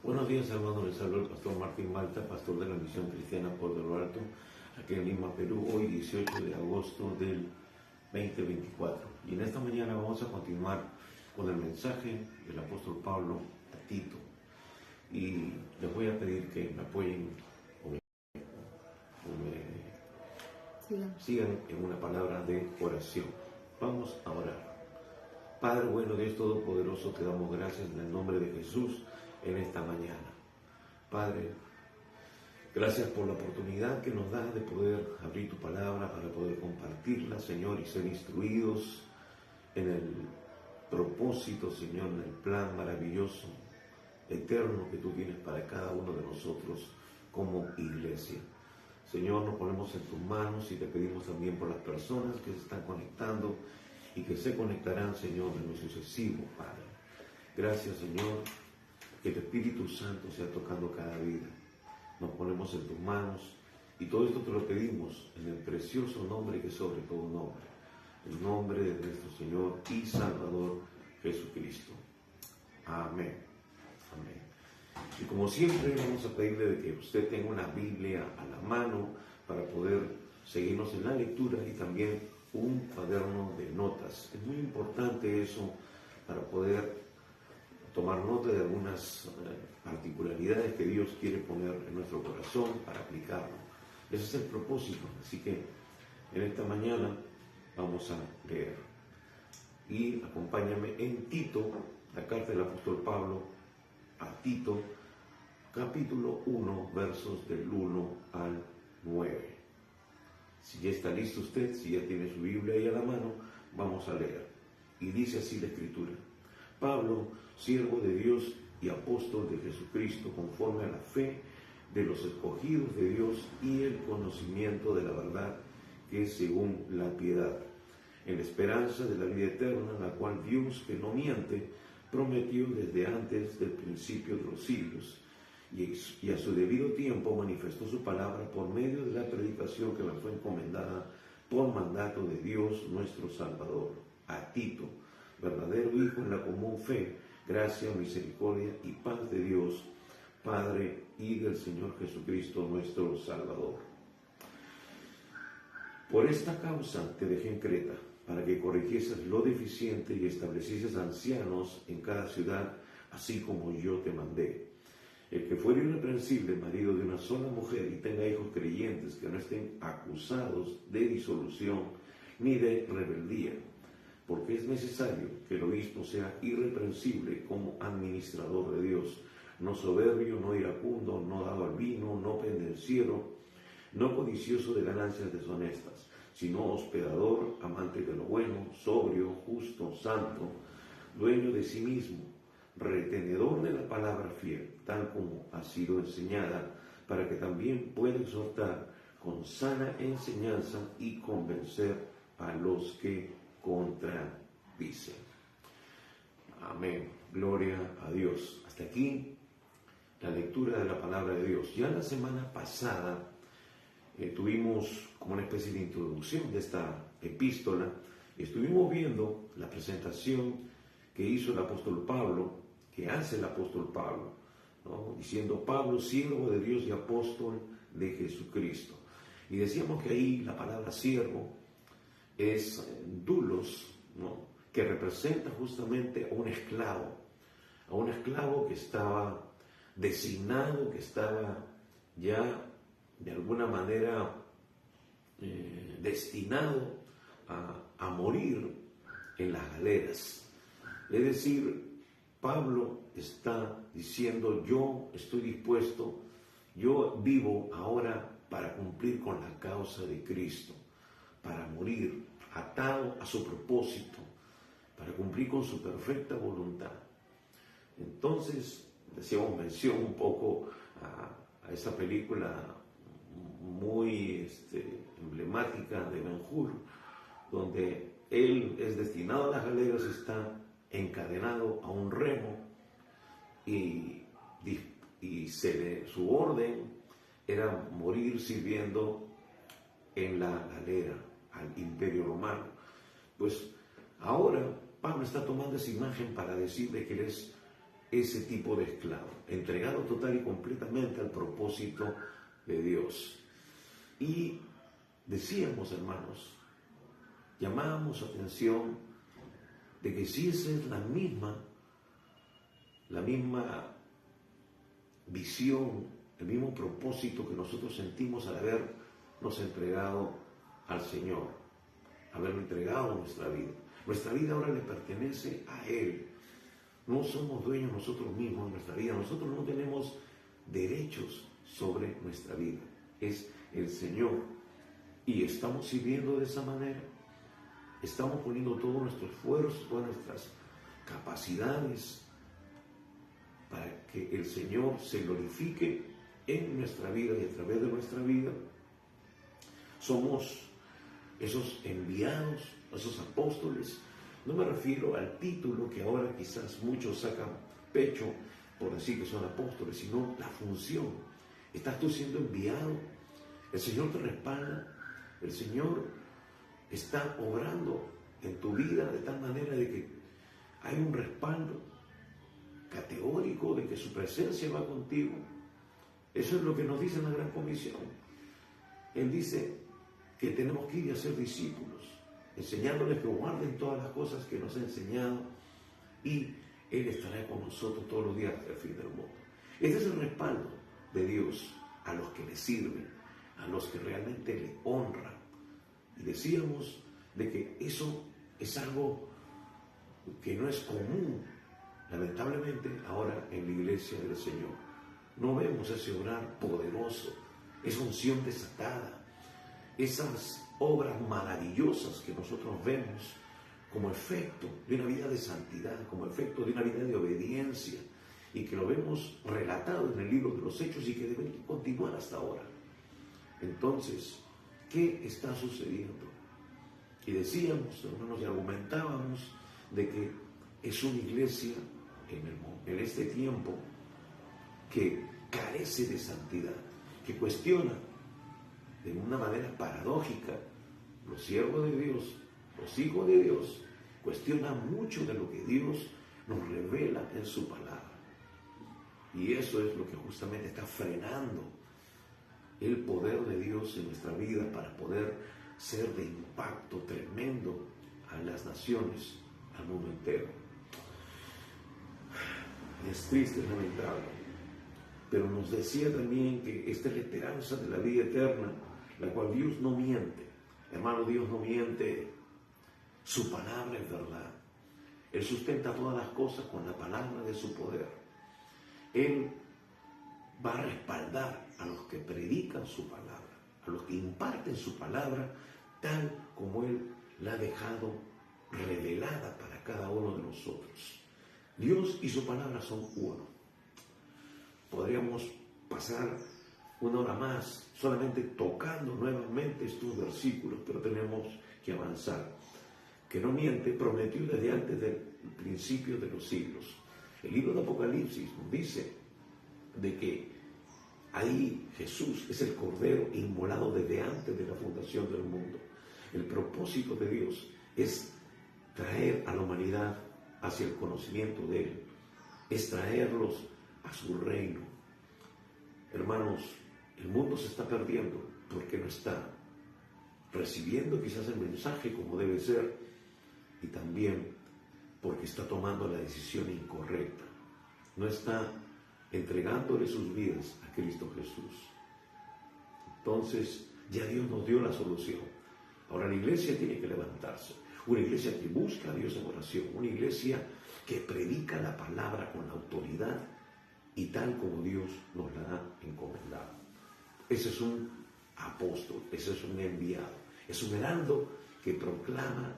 Buenos días, hermanos. Les habla el pastor Martín Malta, pastor de la Misión Cristiana por de lo Alto, aquí en Lima, Perú, hoy 18 de agosto del 2024. Y en esta mañana vamos a continuar con el mensaje del apóstol Pablo a Tito. Y les voy a pedir que me apoyen o me sigan en una palabra de oración. Vamos a orar. Padre bueno, Dios Todopoderoso, te damos gracias en el nombre de Jesús en esta mañana. Padre, gracias por la oportunidad que nos das de poder abrir tu palabra para poder compartirla, Señor, y ser instruidos en el propósito, Señor, en el plan maravilloso, eterno que tú tienes para cada uno de nosotros como iglesia. Señor, nos ponemos en tus manos y te pedimos también por las personas que se están conectando y que se conectarán, Señor, en lo sucesivo, Padre. Gracias, Señor, que el Espíritu Santo sea tocando cada vida. Nos ponemos en tus manos y todo esto te lo pedimos en el precioso nombre que es sobre todo nombre, el nombre de nuestro Señor y Salvador Jesucristo. Amén. Amén. Y como siempre vamos a pedirle de que usted tenga una Biblia a la mano para poder seguirnos en la lectura y también un cuaderno de notas. Es muy importante eso para poder tomar nota de algunas particularidades que Dios quiere poner en nuestro corazón para aplicarlo. Ese es el propósito. Así que en esta mañana vamos a leer. Y acompáñame en Tito, la carta del apóstol Pablo a Tito, capítulo 1, versos del 1 al 9. Si ya está listo usted, si ya tiene su Biblia ahí a la mano, vamos a leer. Y dice así la Escritura: Pablo, siervo de Dios y apóstol de Jesucristo, conforme a la fe de los escogidos de Dios y el conocimiento de la verdad, que es según la piedad, en la esperanza de la vida eterna, la cual Dios, que no miente, prometió desde antes del principio de los siglos, y a su debido tiempo manifestó su palabra por medio de la predicación que me fue encomendada por mandato de Dios nuestro Salvador, a Tito, verdadero hijo en la común fe, gracia, misericordia y paz de Dios, Padre, y del Señor Jesucristo nuestro Salvador. Por esta causa te dejé en Creta, para que corrigieses lo deficiente y establecieses ancianos en cada ciudad, así como yo te mandé. El que fuere irreprensible, marido de una sola mujer, y tenga hijos creyentes que no estén acusados de disolución ni de rebeldía, porque es necesario que el obispo sea irreprensible como administrador de Dios, no soberbio, no iracundo, no dado al vino, no pendenciero, no codicioso de ganancias deshonestas, sino hospedador, amante de lo bueno, sobrio, justo, santo, dueño de sí mismo, retenedor de la palabra fiel, tal como ha sido enseñada, para que también pueda exhortar con sana enseñanza y convencer a los que contradicen. Amén. Gloria a Dios. Hasta aquí la lectura de la palabra de Dios. Ya la semana pasada tuvimos como una especie de introducción de esta epístola. Estuvimos viendo la presentación que hizo el apóstol Pablo, que hace el apóstol Pablo, ¿no? Diciendo: Pablo, siervo de Dios y apóstol de Jesucristo. Y decíamos que ahí la palabra siervo es doulos, ¿no? Que representa justamente a un esclavo que estaba designado, que estaba ya de alguna manera destinado a morir en las galeras. Es decir, Pablo está diciendo: yo estoy dispuesto, yo vivo ahora para cumplir con la causa de Cristo, para morir atado a su propósito, para cumplir con su perfecta voluntad. Entonces, decíamos mención un poco a esa película muy emblemática de Ben-Hur, donde él es destinado a las galeras, está encadenado a un remo y su orden era morir sirviendo en la galera al Imperio Romano. Pues ahora Pablo está tomando esa imagen para decirle que él es ese tipo de esclavo, entregado total y completamente al propósito de Dios. Y decíamos, hermanos, llamábamos atención de que si esa es la misma visión, el mismo propósito que nosotros sentimos al habernos entregado al Señor, haberlo entregado a nuestra vida. Nuestra vida ahora le pertenece a Él. No somos dueños nosotros mismos de nuestra vida. Nosotros no tenemos derechos sobre nuestra vida. Es el Señor. Y estamos sirviendo de esa manera. Estamos poniendo todo nuestro esfuerzo, todas nuestras capacidades para que el Señor se glorifique en nuestra vida y a través de nuestra vida. Somos esos enviados, esos apóstoles. No me refiero al título que ahora quizás muchos sacan pecho por decir que son apóstoles, sino la función. Estás tú siendo enviado, el Señor te respalda, el Señor está obrando en tu vida de tal manera de que hay un respaldo categórico de que su presencia va contigo. Eso es lo que nos dice la Gran Comisión. Él dice que tenemos que ir a ser discípulos, enseñándoles que guarden todas las cosas que nos ha enseñado, y Él estará con nosotros todos los días hasta el fin del mundo. Ese es el respaldo de Dios a los que le sirven, a los que realmente le honran. Y decíamos de que eso es algo que no es común, lamentablemente, ahora en la iglesia del Señor. No vemos ese obrar poderoso, esa unción desatada, esas obras maravillosas que nosotros vemos como efecto de una vida de santidad, como efecto de una vida de obediencia, y que lo vemos relatado en el libro de los Hechos y que debe continuar hasta ahora. Entonces, ¿qué está sucediendo? Y decíamos, hermanos, y argumentábamos de que es una iglesia en este tiempo que carece de santidad, que cuestiona de una manera paradójica. Los siervos de Dios, los hijos de Dios, cuestionan mucho de lo que Dios nos revela en su palabra. Y eso es lo que justamente está frenando el poder de Dios en nuestra vida para poder ser de impacto tremendo a las naciones, al mundo entero. Es triste, es lamentable, pero nos decía también que esta es la esperanza de la vida eterna, la cual Dios no miente. Hermano, Dios no miente. Su palabra es verdad. Él sustenta todas las cosas con la palabra de su poder. Él va a respaldar a los que predican su palabra, a los que imparten su palabra, tal como Él la ha dejado revelada para cada uno de nosotros. Dios y su palabra son uno. Podríamos pasar una hora más solamente tocando nuevamente estos versículos, pero tenemos que avanzar. Que no miente, prometió desde antes del principio de los siglos. El libro de Apocalipsis nos dice de que ahí Jesús es el Cordero inmolado desde antes de la fundación del mundo. El propósito de Dios es traer a la humanidad hacia el conocimiento de Él, es traerlos a su reino. Hermanos, el mundo se está perdiendo porque no está recibiendo quizás el mensaje como debe ser, y también porque está tomando la decisión incorrecta. No está entregándole sus vidas a Cristo Jesús. Entonces, ya Dios nos dio la solución. Ahora la iglesia tiene que levantarse. Una iglesia que busca a Dios en oración. Una iglesia que predica la palabra con la autoridad y tal como Dios nos la ha encomendado. Ese es un apóstol, ese es un enviado, es un heraldo que proclama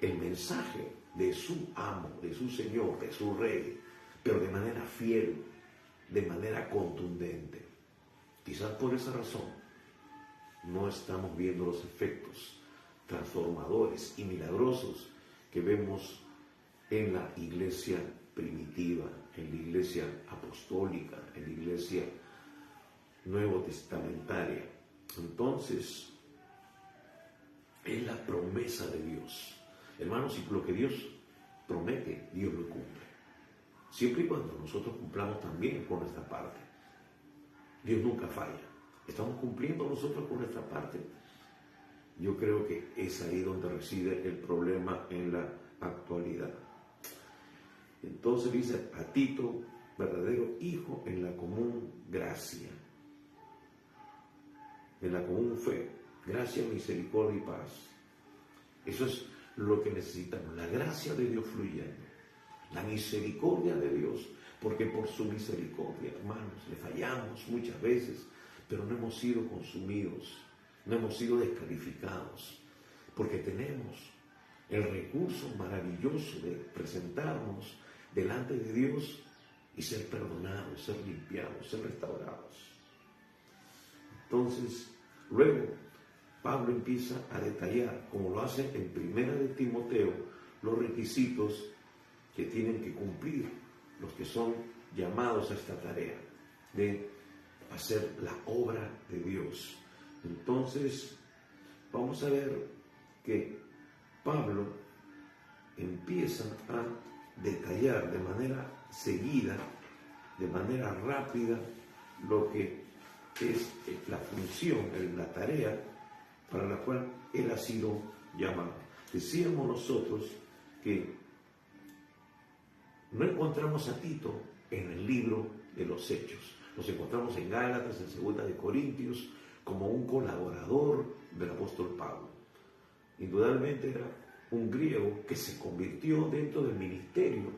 el mensaje de su amo, de su Señor, de su Rey, pero de manera fiel, de manera contundente. Quizás por esa razón no estamos viendo los efectos transformadores y milagrosos que vemos en la iglesia primitiva, en la iglesia apostólica, en la iglesia nuevo testamentaria. Entonces, es la promesa de Dios. Hermanos, y lo que Dios promete, Dios lo cumple. siempre y cuando nosotros cumplamos también con nuestra parte. Dios nunca falla. ¿Estamos cumpliendo nosotros con nuestra parte? Yo creo que es ahí donde reside el problema en la actualidad. Entonces dice a Tito, verdadero hijo en la común gracia, en la común fe, gracia, misericordia y paz. Eso es lo que necesitamos, la gracia de Dios fluyendo, la misericordia de Dios, porque por su misericordia, hermanos, le fallamos muchas veces, pero no hemos sido consumidos, no hemos sido descalificados, porque tenemos el recurso maravilloso de presentarnos delante de Dios y ser perdonados, ser limpiados, ser restaurados. Entonces, luego, Pablo empieza a detallar, como lo hace en Primera de Timoteo, los requisitos que tienen que cumplir los que son llamados a esta tarea de hacer la obra de Dios. Entonces, vamos a ver que Pablo empieza a detallar de manera seguida, de manera rápida, lo que es la función, la tarea para la cual él ha sido llamado. Decíamos nosotros que no encontramos a Tito en el libro de los Hechos. Nos encontramos en Gálatas, en Segunda de Corintios, como un colaborador del apóstol Pablo. Indudablemente era un griego que se convirtió dentro del ministerio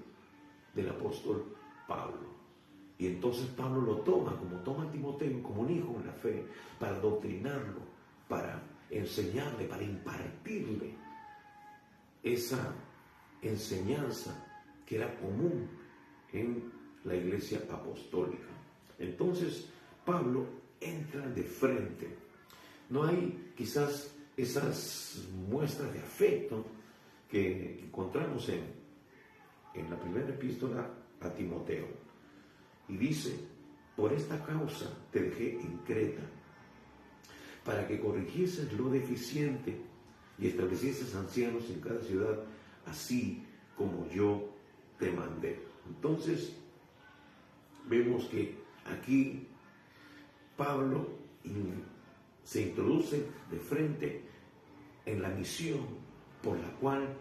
del apóstol Pablo. Y entonces Pablo lo toma, como toma a Timoteo, como un hijo en la fe, para doctrinarlo, para enseñarle, para impartirle esa enseñanza que era común en la iglesia apostólica. Entonces Pablo entra de frente. No hay quizás esas muestras de afecto que encontramos en la primera epístola a Timoteo. Y dice, por esta causa te dejé en Creta, para que corrigieses lo deficiente y establecieses ancianos en cada ciudad, así como yo te mandé. Entonces, vemos que aquí Pablo se introduce de frente en la misión por la cual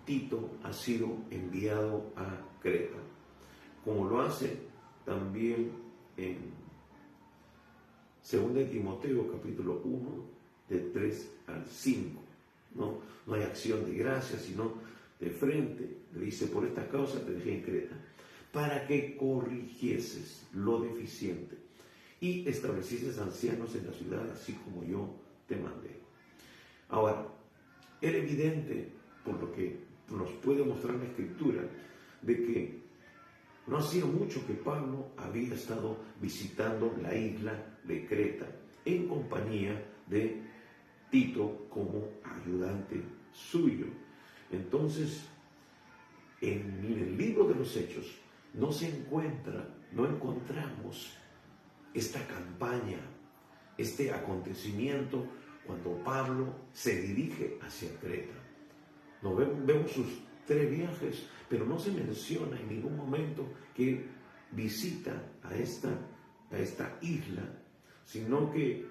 Tito ha sido enviado a Creta, como lo hace también en 2 de Timoteo capítulo 1, de 3 al 5. No hay acción de gracia, sino de frente le dice, por esta causa te dejé en Creta, para que corrigieses lo deficiente y establecieses ancianos en la ciudad, así como yo te mandé. Ahora, era evidente, por lo que nos puede mostrar la Escritura, de que no hacía mucho que Pablo había estado visitando la isla de Creta en compañía de Tito como ayudante suyo. Entonces, en el libro de los Hechos no encontramos esta campaña, este acontecimiento cuando Pablo se dirige hacia Creta. No vemos sus 3 viajes, pero no se menciona en ningún momento que visita a esta isla, sino que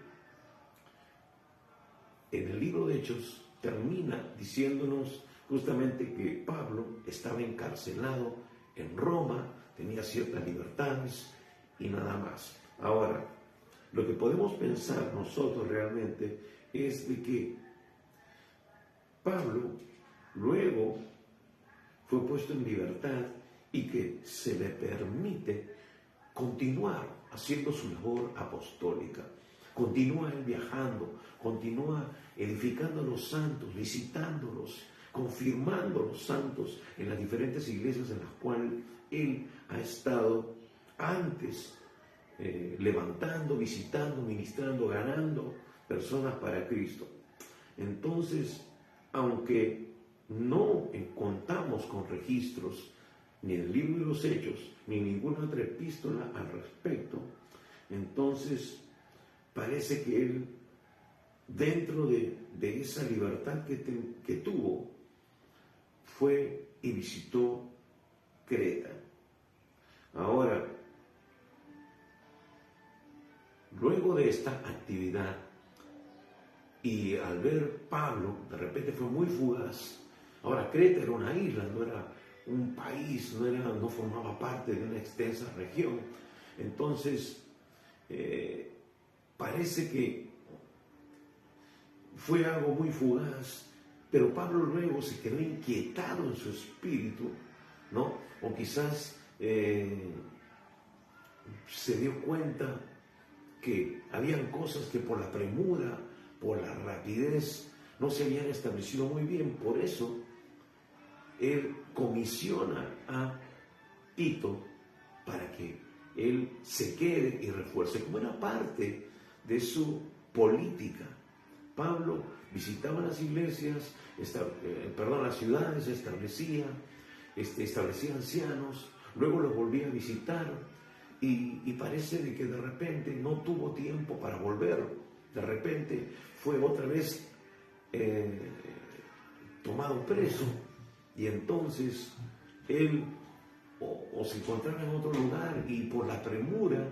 en el libro de Hechos termina diciéndonos justamente que Pablo estaba encarcelado en Roma, tenía ciertas libertades y nada más. Ahora, lo que podemos pensar nosotros realmente es de que Pablo luego fue puesto en libertad y que se le permite continuar haciendo su labor apostólica. Continúa él viajando, continúa edificando a los santos, visitándolos, confirmando a los santos en las diferentes iglesias en las cuales él ha estado antes, levantando, visitando, ministrando, ganando personas para Cristo. Entonces, aunque no contamos con registros ni en el libro de los Hechos, ni en ninguna otra epístola al respecto, entonces parece que él, dentro de esa libertad que tuvo, fue y visitó Creta. Ahora, luego de esta actividad, y al ver Pablo, de repente fue muy fugaz. Ahora, Creta era una isla, no era un país, no formaba parte de una extensa región. Entonces, parece que fue algo muy fugaz, pero Pablo luego se quedó inquietado en su espíritu, ¿no? O quizás se dio cuenta que habían cosas que por la premura, por la rapidez, no se habían establecido muy bien. Por eso, él comisiona a Tito para que él se quede y refuerce, como era parte de su política. Pablo visitaba las iglesias, las ciudades, establecía ancianos, luego los volvía a visitar y parece de que de repente no tuvo tiempo para volver. De repente fue otra vez tomado preso y entonces él o se encontraba en otro lugar y por la premura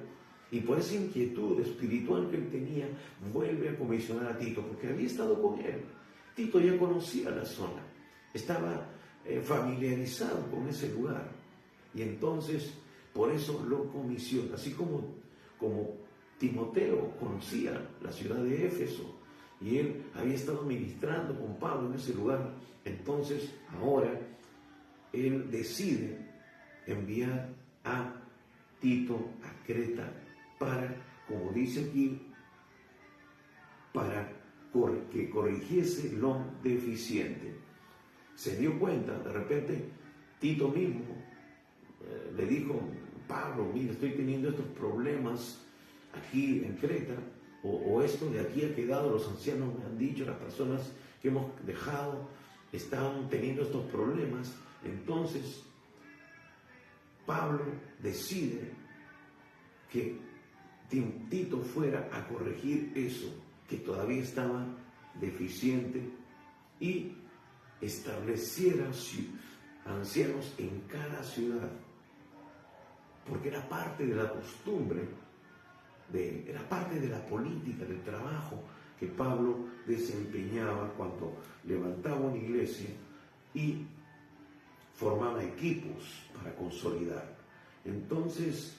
y por esa inquietud espiritual que él tenía, vuelve a comisionar a Tito, porque había estado con él. Tito ya conocía la zona, estaba familiarizado con ese lugar. Y entonces, por eso lo comisiona, así como Timoteo conocía la ciudad de Éfeso, y él había estado ministrando con Pablo en ese lugar. Entonces, ahora, él decide enviar a Tito a Creta para, como dice aquí, para que corrigiese lo deficiente. Se dio cuenta, de repente, Tito mismo le dijo: Pablo, mira, estoy teniendo estos problemas aquí en Creta, o esto de aquí ha quedado, los ancianos me han dicho, las personas que hemos dejado están teniendo estos problemas. Entonces, Pablo decide que Tito fuera a corregir eso, que todavía estaba deficiente, y estableciera ancianos en cada ciudad, porque era parte de la costumbre, era parte de la política, del trabajo que Pablo desempeñaba cuando levantaba una iglesia y formaba equipos para consolidar. Entonces,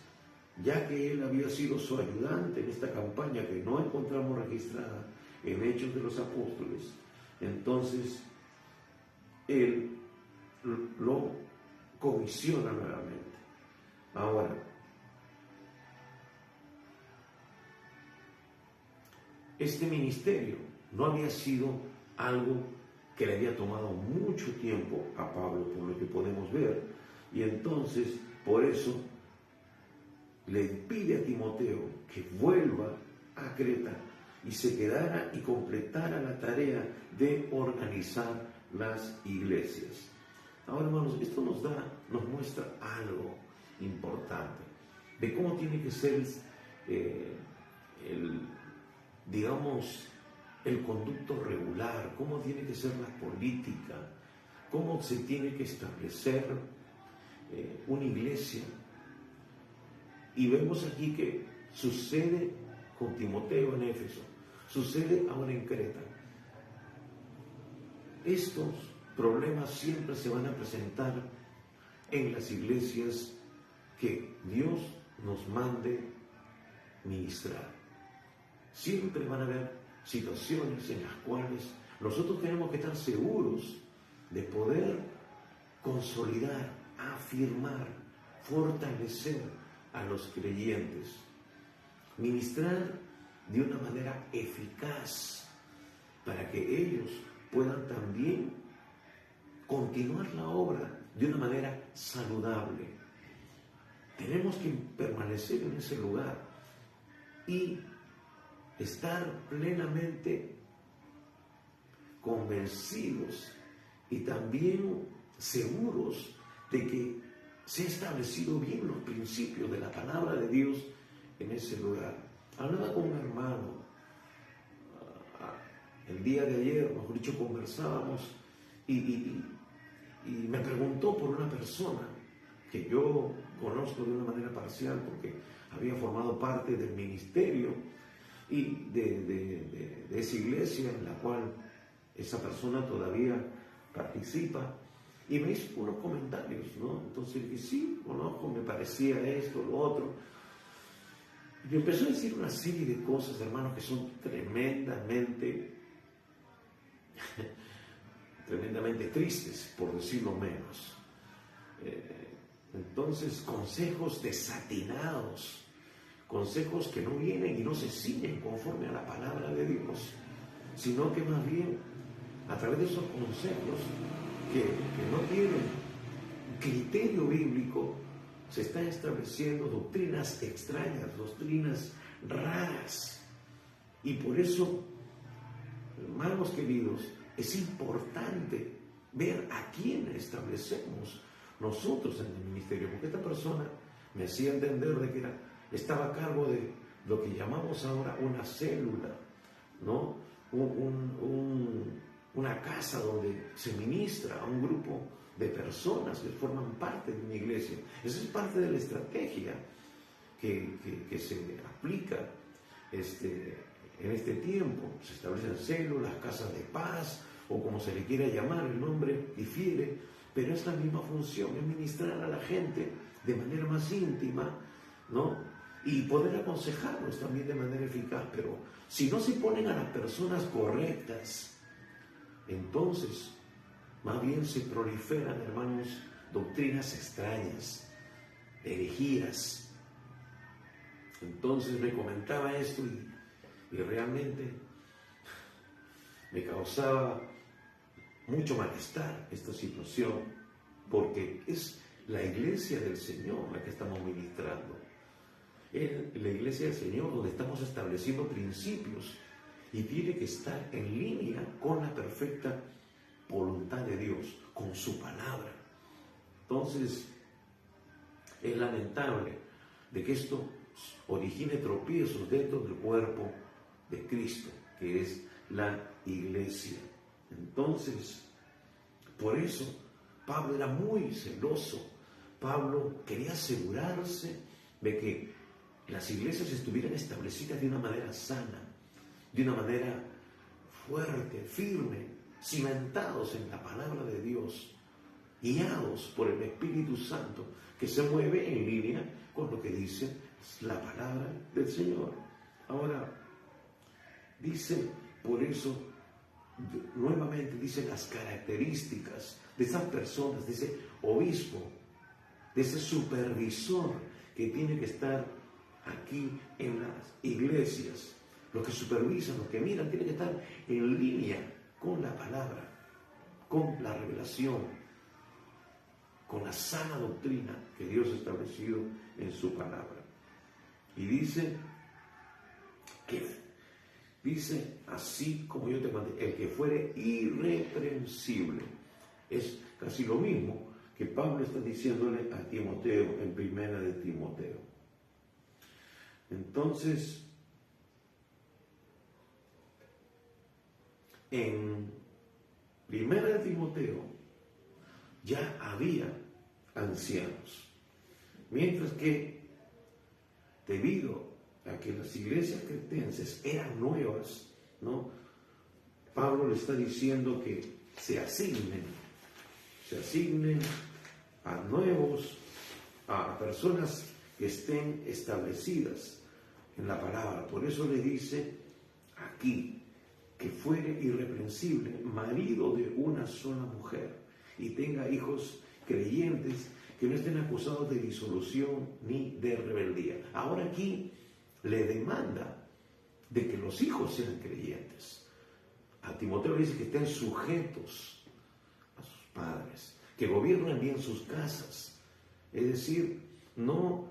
ya que él había sido su ayudante en esta campaña que no encontramos registrada en Hechos de los Apóstoles, entonces él lo comisiona nuevamente. Ahora, este ministerio no había sido algo que le había tomado mucho tiempo a Pablo, por lo que podemos ver, y entonces, por eso, le pide a Timoteo que vuelva a Creta y se quedara y completara la tarea de organizar las iglesias. Ahora, hermanos, esto nos muestra algo importante de cómo tiene que ser el conducto regular, cómo tiene que ser la política, cómo se tiene que establecer una iglesia. Y vemos aquí que sucede con Timoteo en Éfeso, sucede ahora en Creta. Estos problemas siempre se van a presentar en las iglesias que Dios nos mande ministrar. Siempre van a haber situaciones en las cuales nosotros tenemos que estar seguros de poder consolidar, afirmar, fortalecer a los creyentes, ministrar de una manera eficaz para que ellos puedan también continuar la obra de una manera saludable. Tenemos que permanecer en ese lugar y estar plenamente convencidos y también seguros de que se han establecido bien los principios de la palabra de Dios en ese lugar. Hablaba con un hermano el día de ayer, mejor dicho, conversábamos y me preguntó por una persona que yo conozco de una manera parcial porque había formado parte del ministerio y de esa iglesia en la cual esa persona todavía participa, y me hizo unos comentarios, ¿no? Entonces dije, sí, conozco, me parecía esto, lo otro. Y empezó a decir una serie de cosas, hermanos, que son tremendamente tristes, por decirlo menos. Entonces, consejos desatinados, consejos que no vienen y no se siguen conforme a la palabra de Dios, sino que más bien a través de esos consejos que no tienen criterio bíblico, se están estableciendo doctrinas extrañas, doctrinas raras. Y por eso, hermanos queridos, es importante ver a quién establecemos nosotros en el ministerio, porque esta persona me hacía entender de que estaba a cargo de lo que llamamos ahora una célula, ¿no? Una casa donde se ministra a un grupo de personas que forman parte de una iglesia. Esa es parte de la estrategia que se aplica en este tiempo. Se establecen células, casas de paz, o como se le quiera llamar, el nombre difiere, pero es la misma función, es ministrar a la gente de manera más íntima, ¿no? Y poder aconsejarlos también de manera eficaz. Pero si no se ponen a las personas correctas, entonces más bien se proliferan, hermanos, doctrinas extrañas, herejías. Entonces me comentaba esto y realmente me causaba mucho malestar esta situación, porque es la iglesia del Señor la que estamos ministrando. Es la iglesia del Señor donde estamos estableciendo principios y tiene que estar en línea con la perfecta voluntad de Dios, con su palabra. Entonces, es lamentable de que esto origine tropiezos dentro del cuerpo de Cristo, que es la iglesia. Entonces, por eso, Pablo era muy celoso. Pablo quería asegurarse de que las iglesias estuvieran establecidas de una manera sana, de una manera fuerte, firme, cimentados en la palabra de Dios, guiados por el Espíritu Santo, que se mueve en línea con lo que dice la palabra del Señor. Ahora, dice, por eso, nuevamente dice las características de esas personas, de ese obispo, de ese supervisor que tiene que estar aquí en las iglesias. Los que supervisan, los que miran, tienen que estar en línea con la palabra, con la revelación, con la sana doctrina que Dios ha establecido en su palabra. Y dice, así como yo te mandé, el que fuere irreprensible. Es casi lo mismo que Pablo está diciéndole a Timoteo en Primera de Timoteo. Entonces, en Primera de Timoteo ya había ancianos, mientras que debido a que las iglesias cretenses eran nuevas, ¿no? Pablo le está diciendo que se asignen a nuevos, a personas que estén establecidas en la palabra. Por eso le dice aquí que fuere irreprensible, marido de una sola mujer, y tenga hijos creyentes que no estén acusados de disolución ni de rebeldía. Ahora aquí le demanda de que los hijos sean creyentes. A Timoteo le dice que estén sujetos a sus padres, que gobiernen bien sus casas. Es decir, no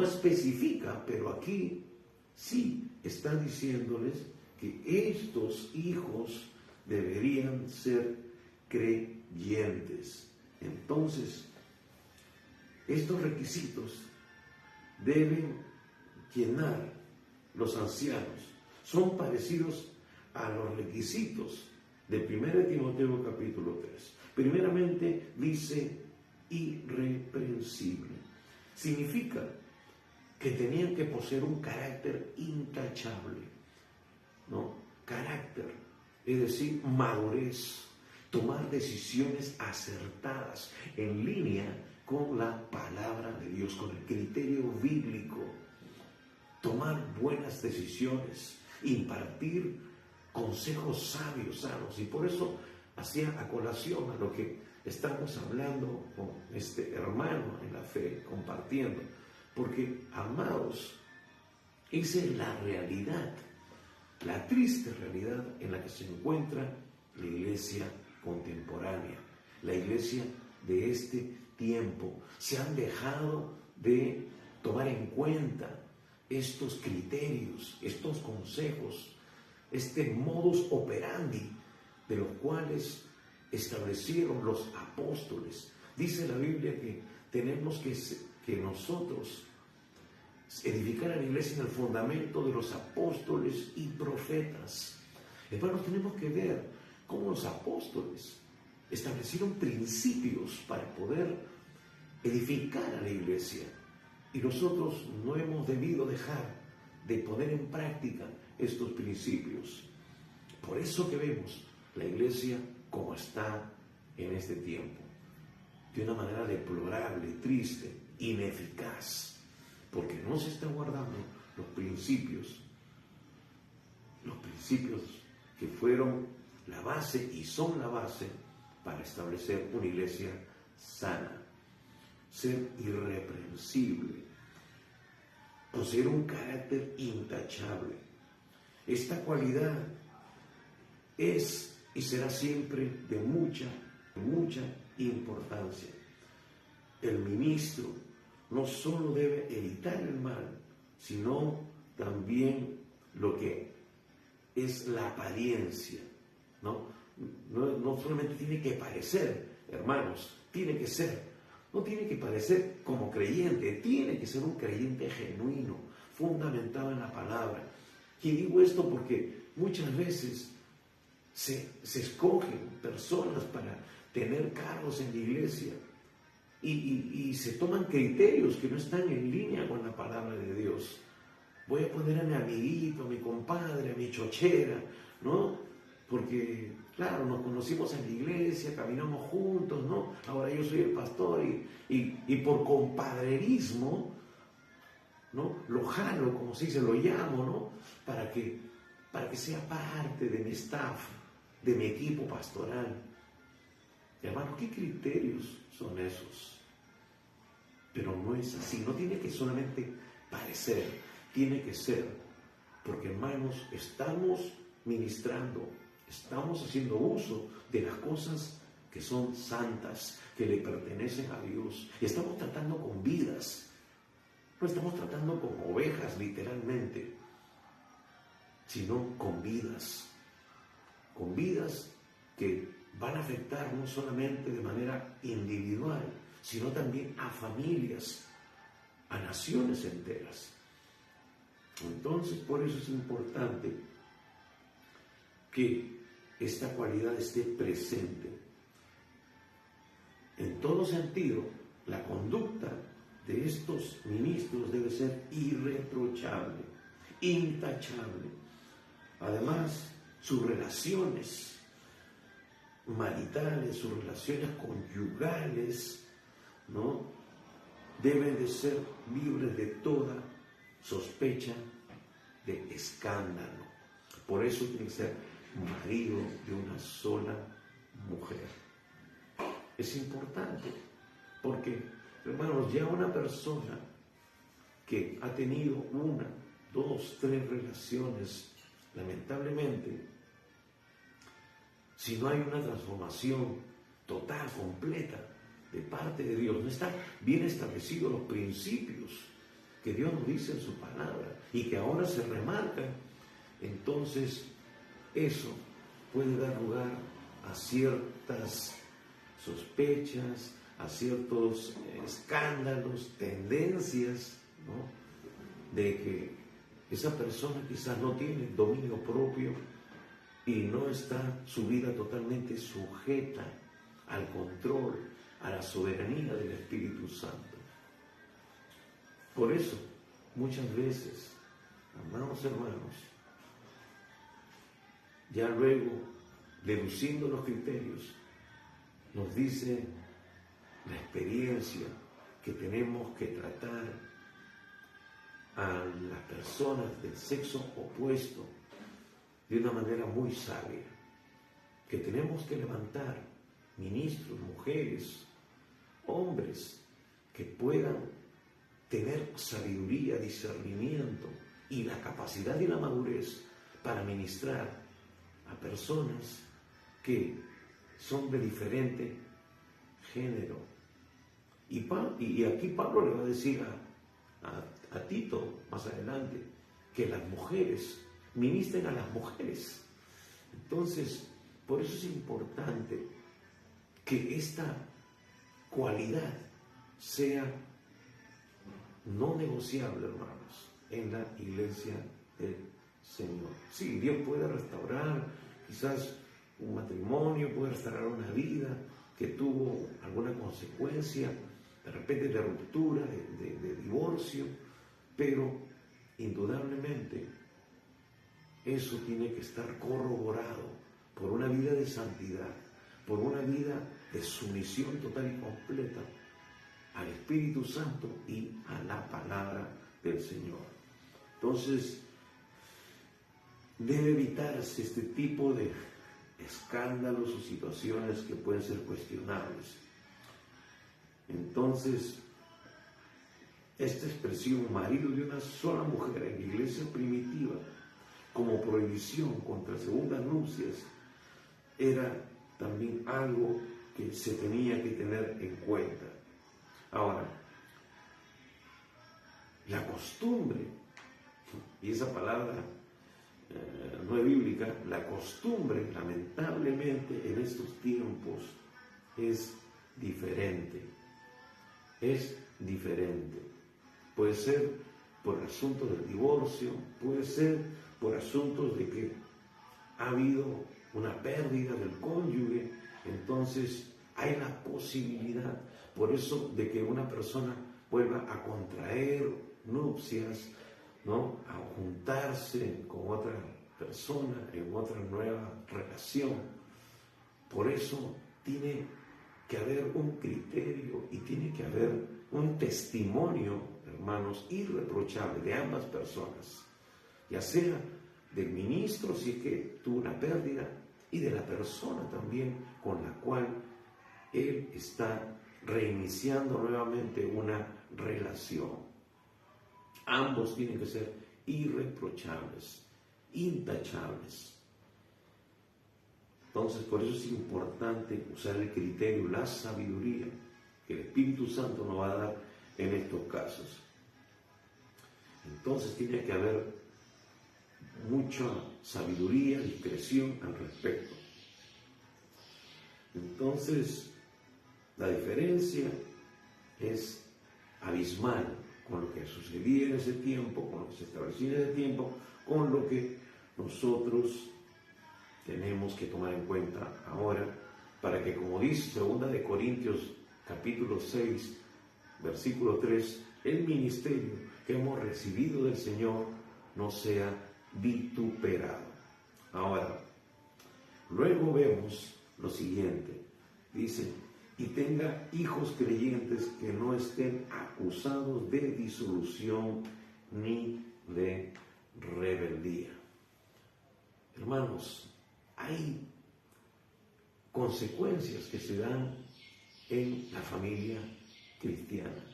especifica, pero aquí sí está diciéndoles que estos hijos deberían ser creyentes. Entonces, estos requisitos deben llenar los ancianos. Son parecidos a los requisitos de 1 Timoteo capítulo 3. Primeramente dice irreprensible. Significa que tenían que poseer un carácter intachable, ¿no? Carácter, es decir, madurez, tomar decisiones acertadas en línea con la palabra de Dios, con el criterio bíblico, tomar buenas decisiones, impartir consejos sabios, sanos. Y por eso hacía a colación a lo que estamos hablando con este hermano en la fe, compartiendo. Porque, amados, esa es la realidad, la triste realidad en la que se encuentra la iglesia contemporánea, la iglesia de este tiempo. Se han dejado de tomar en cuenta estos criterios, estos consejos, este modus operandi de los cuales establecieron los apóstoles. Dice la Biblia que tenemos que nosotros edificar a la iglesia en el fundamento de los apóstoles y profetas. Hermanos, tenemos que ver cómo los apóstoles establecieron principios para poder edificar a la iglesia. Y nosotros no hemos debido dejar de poner en práctica estos principios. Por eso que vemos la iglesia como está en este tiempo, de una manera deplorable, triste, ineficaz, porque no se está guardando los principios que fueron la base y son la base para establecer una iglesia sana, ser irreprensible, poseer un carácter intachable. Esta cualidad es y será siempre de mucha importancia. El ministro no solo debe evitar el mal, sino también lo que es la apariencia, ¿no? No solamente tiene que parecer, hermanos, tiene que ser, no tiene que parecer como creyente, tiene que ser un creyente genuino, fundamentado en la palabra. Y digo esto porque muchas veces se escogen personas para tener cargos en la iglesia y se toman criterios que no están en línea con la palabra de Dios. Voy a poner a mi amiguito, a mi compadre, a mi chochera, ¿no? Porque, claro, nos conocimos en la iglesia, caminamos juntos, ¿no? Ahora yo soy el pastor y por compadrerismo, ¿no? Lo jalo, como se dice, lo llamo, ¿no? Para que sea parte de mi staff, de mi equipo pastoral. Hermano, ¿qué criterios son esos? Pero no es así, no tiene que solamente parecer, tiene que ser, porque hermanos, estamos ministrando, estamos haciendo uso de las cosas que son santas, que le pertenecen a Dios, y estamos tratando con vidas, no estamos tratando con ovejas literalmente, sino con vidas que van a afectar no solamente de manera individual, sino también a familias, a naciones enteras. Entonces, por eso es importante que esta cualidad esté presente. En todo sentido, la conducta de estos ministros debe ser irreprochable, intachable. Además, sus relaciones maritales, sus relaciones conyugales, ¿no? Deben de ser libres de toda sospecha de escándalo. Por eso tiene que ser marido de una sola mujer. Es importante porque, hermanos, ya una persona que ha tenido 1, 2, 3 relaciones, lamentablemente, si no hay una transformación total, completa, de parte de Dios, no están bien establecidos los principios que Dios nos dice en su palabra y que ahora se remarcan, entonces eso puede dar lugar a ciertas sospechas, a ciertos escándalos, tendencias, ¿no? De que esa persona quizás no tiene dominio propio y no está su vida totalmente sujeta al control, a la soberanía del Espíritu Santo. Por eso, muchas veces, amados hermanos, ya luego, deduciendo los criterios, nos dice la experiencia que tenemos que tratar a las personas del sexo opuesto de una manera muy sabia, que tenemos que levantar ministros, mujeres, hombres, que puedan tener sabiduría, discernimiento y la capacidad y la madurez para ministrar a personas que son de diferente género. Y aquí Pablo le va a decir a Tito más adelante que las mujeres ministren a las mujeres. Entonces, por eso es importante que esta cualidad sea no negociable, hermanos, en la iglesia del Señor. Sí, Dios puede restaurar quizás un matrimonio, puede restaurar una vida que tuvo alguna consecuencia, de repente de ruptura, de divorcio, pero indudablemente eso tiene que estar corroborado por una vida de santidad, por una vida de sumisión total y completa al Espíritu Santo y a la palabra del Señor. Entonces, debe evitarse este tipo de escándalos o situaciones que pueden ser cuestionables. Entonces, esta expresión, marido de una sola mujer en la iglesia primitiva, como prohibición contra segundas nupcias, era también algo que se tenía que tener en cuenta. Ahora, la costumbre, y esa palabra no es bíblica, la costumbre, lamentablemente, en estos tiempos es diferente. Es diferente. Puede ser por asuntos del divorcio, puede ser por asuntos de que ha habido una pérdida del cónyuge, entonces hay la posibilidad, por eso, de que una persona vuelva a contraer nupcias, ¿no? A juntarse con otra persona en otra nueva relación. Por eso tiene que haber un criterio y tiene que haber un testimonio, hermanos, irreprochable de ambas personas, ya sea del ministro si es que tuvo una pérdida y de la persona también con la cual él está reiniciando nuevamente una relación. Ambos tienen que ser irreprochables, intachables. Entonces, por eso es importante usar el criterio, la sabiduría que el Espíritu Santo nos va a dar en estos casos. Entonces, tiene que haber mucha sabiduría, discreción al respecto. Entonces, la diferencia es abismal con lo que sucedía en ese tiempo, con lo que se establecía en ese tiempo, con lo que nosotros tenemos que tomar en cuenta ahora, para que, como dice 2 de Corintios capítulo 6, versículo 3, el ministerio que hemos recibido del Señor no sea vituperado. Ahora, luego vemos lo siguiente, dice, y tenga hijos creyentes que no estén acusados de disolución ni de rebeldía. Hermanos, hay consecuencias que se dan en la familia cristiana.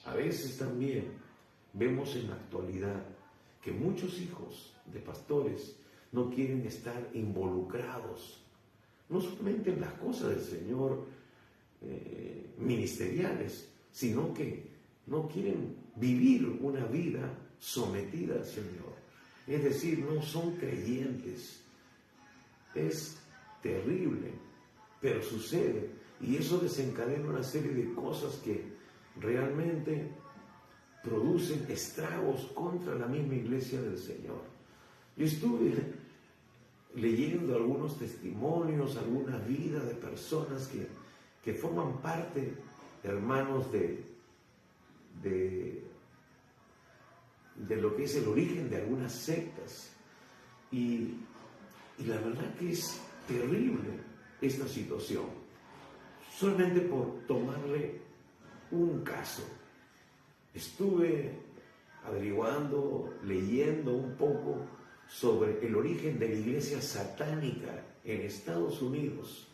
A veces también vemos en la actualidad que muchos hijos de pastores no quieren estar involucrados, no solamente en las cosas del Señor ministeriales, sino que no quieren vivir una vida sometida al Señor. Es decir, no son creyentes. Es terrible, pero sucede, y eso desencadena una serie de cosas que realmente producen estragos contra la misma iglesia del Señor. Yo estuve leyendo algunos testimonios, alguna vida de personas que forman parte, hermanos, de lo que es el origen de algunas sectas. Y la verdad que es terrible esta situación. Solamente por tomarle un caso. Estuve averiguando, leyendo un poco sobre el origen de la iglesia satánica en Estados Unidos.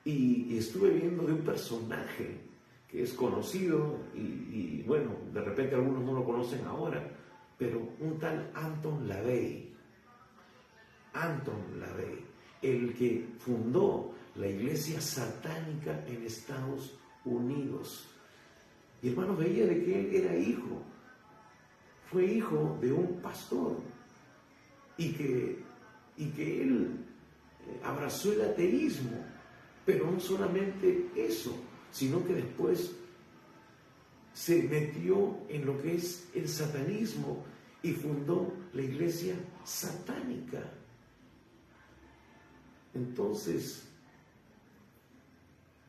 Y estuve viendo de un personaje que es conocido y bueno, de repente algunos no lo conocen ahora, pero un tal Anton LaVey. Anton LaVey, el que fundó la iglesia satánica en Estados Unidos. Y hermano, veía de que él era hijo, fue hijo de un pastor y que él abrazó el ateísmo, pero no solamente eso, sino que después se metió en lo que es el satanismo y fundó la iglesia satánica. Entonces,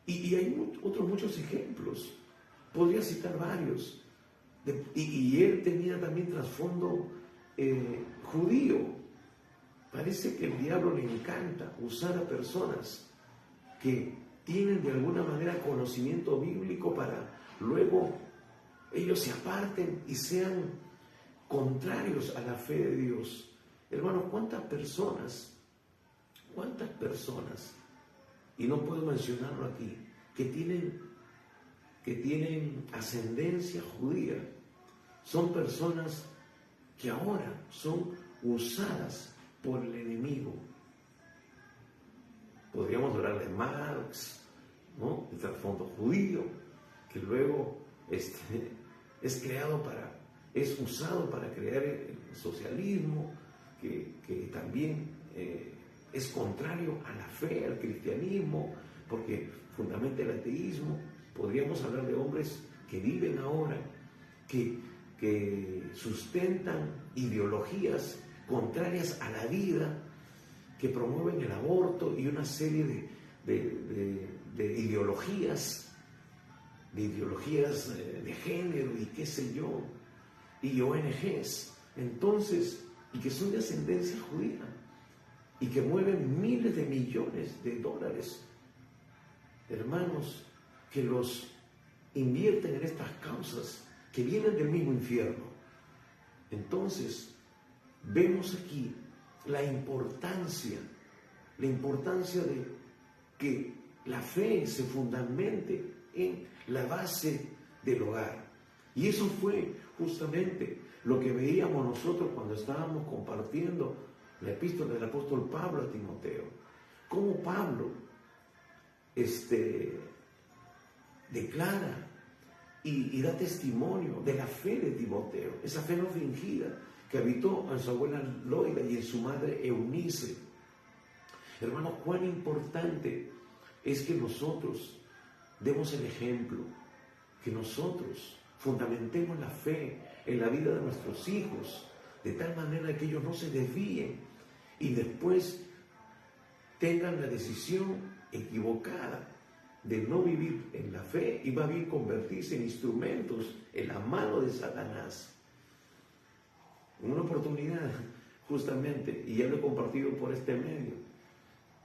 y hay otros muchos ejemplos, podría citar varios, y él tenía también trasfondo judío. Parece que el diablo le encanta usar a personas que tienen de alguna manera conocimiento bíblico para luego ellos se aparten y sean contrarios a la fe de Dios. Hermanos, ¿cuántas personas, y no puedo mencionarlo aquí, que tienen ascendencia judía, son personas que ahora son usadas por el enemigo? Podríamos hablar de Marx, ¿no? El trasfondo judío, que luego es usado para crear el socialismo, que también es contrario a la fe, al cristianismo, porque fundamenta el ateísmo. Podríamos hablar de hombres que viven ahora, que sustentan ideologías contrarias a la vida, que promueven el aborto y una serie de ideologías, de género y qué sé yo, y ONGs, entonces, y que son de ascendencia judía, y que mueven miles de millones de dólares, hermanos, que los invierten en estas causas que vienen del mismo infierno. Entonces, vemos aquí la importancia de que la fe se fundamente en la base del hogar. Y eso fue justamente lo que veíamos nosotros cuando estábamos compartiendo la epístola del apóstol Pablo a Timoteo. Cómo Pablo declara y da testimonio de la fe de Timoteo, esa fe no fingida que habitó en su abuela Loida y en su madre Eunice. Hermanos, cuán importante es que nosotros demos el ejemplo, que nosotros fundamentemos la fe en la vida de nuestros hijos, de tal manera que ellos no se desvíen y después tengan la decisión equivocada de no vivir en la fe y va a bien convertirse en instrumentos en la mano de Satanás. En una oportunidad, justamente, y ya lo he compartido por este medio,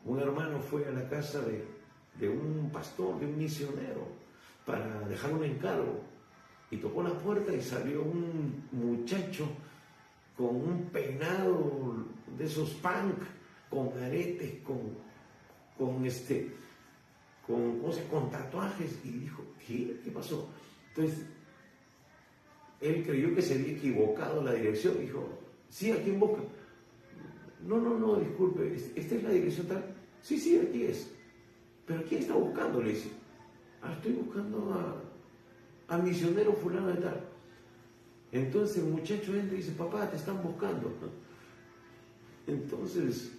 un hermano fue a la casa de un pastor, de un misionero, para dejar un encargo, y tocó la puerta y salió un muchacho con un peinado de esos punk, con aretes, con tatuajes, y dijo, ¿qué pasó? Entonces, él creyó que se había equivocado la dirección, dijo, sí, ¿a quién busca? No, disculpe, ¿esta es la dirección tal? Sí, aquí es. ¿Pero quién está buscando? Le dice, estoy buscando al misionero fulano de tal. Entonces el muchacho entra y dice, papá, te están buscando. Entonces,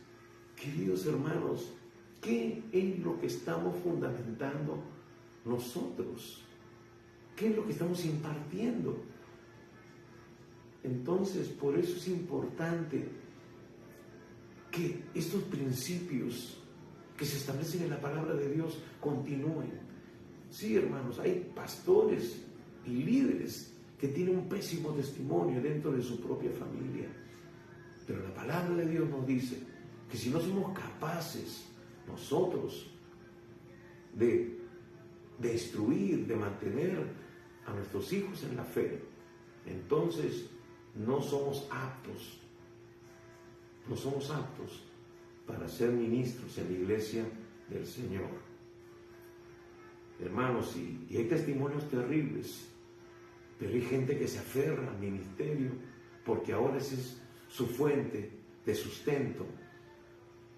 queridos hermanos, ¿qué es lo que estamos fundamentando nosotros? ¿Qué es lo que estamos impartiendo? Entonces, por eso es importante que estos principios que se establecen en la palabra de Dios continúen. Sí, hermanos, hay pastores y líderes que tiene un pésimo testimonio dentro de su propia familia. Pero la palabra de Dios nos dice que si no somos capaces nosotros de instruir, de mantener a nuestros hijos en la fe, entonces no somos aptos para ser ministros en la iglesia del Señor. Hermanos, y hay testimonios terribles, pero hay gente que se aferra al ministerio porque ahora esa es su fuente de sustento.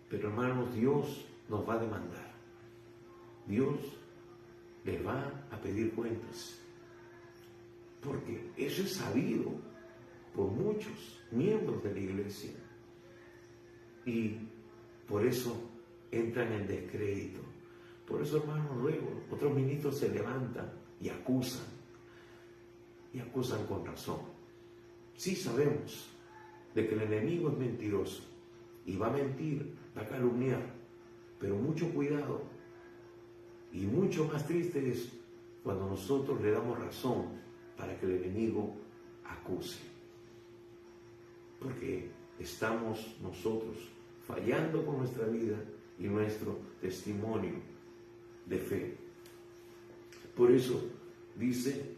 Pero hermanos, Dios nos va a demandar. Dios les va a pedir cuentas. Porque eso es sabido por muchos miembros de la iglesia. Y por eso entran en descrédito. Por eso, hermanos, luego otros ministros se levantan y acusan. Y acusan con razón. Sí sabemos de que el enemigo es mentiroso. Y va a mentir, va a calumniar. Pero mucho cuidado. Y mucho más triste es cuando nosotros le damos razón para que el enemigo acuse. Porque estamos nosotros fallando con nuestra vida y nuestro testimonio de fe. Por eso dice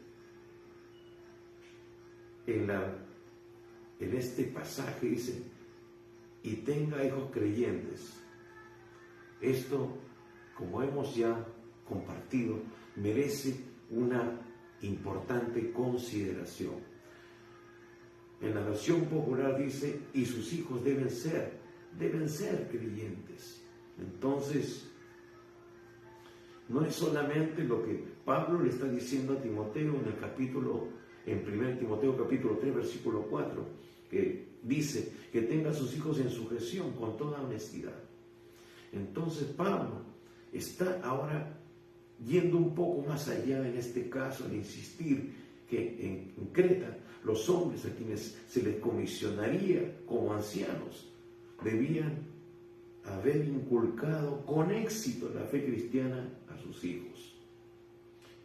en este pasaje, dice, y tenga hijos creyentes. Esto, como hemos ya compartido, merece una importante consideración. En la versión popular dice, y sus hijos deben ser creyentes. Entonces, no es solamente lo que Pablo le está diciendo a Timoteo en 1 Timoteo capítulo 3, versículo 4, que dice que tenga a sus hijos en sujeción con toda honestidad. Entonces Pablo está ahora yendo un poco más allá en este caso, en insistir que en Creta los hombres a quienes se les comisionaría como ancianos debían haber inculcado con éxito la fe cristiana a sus hijos.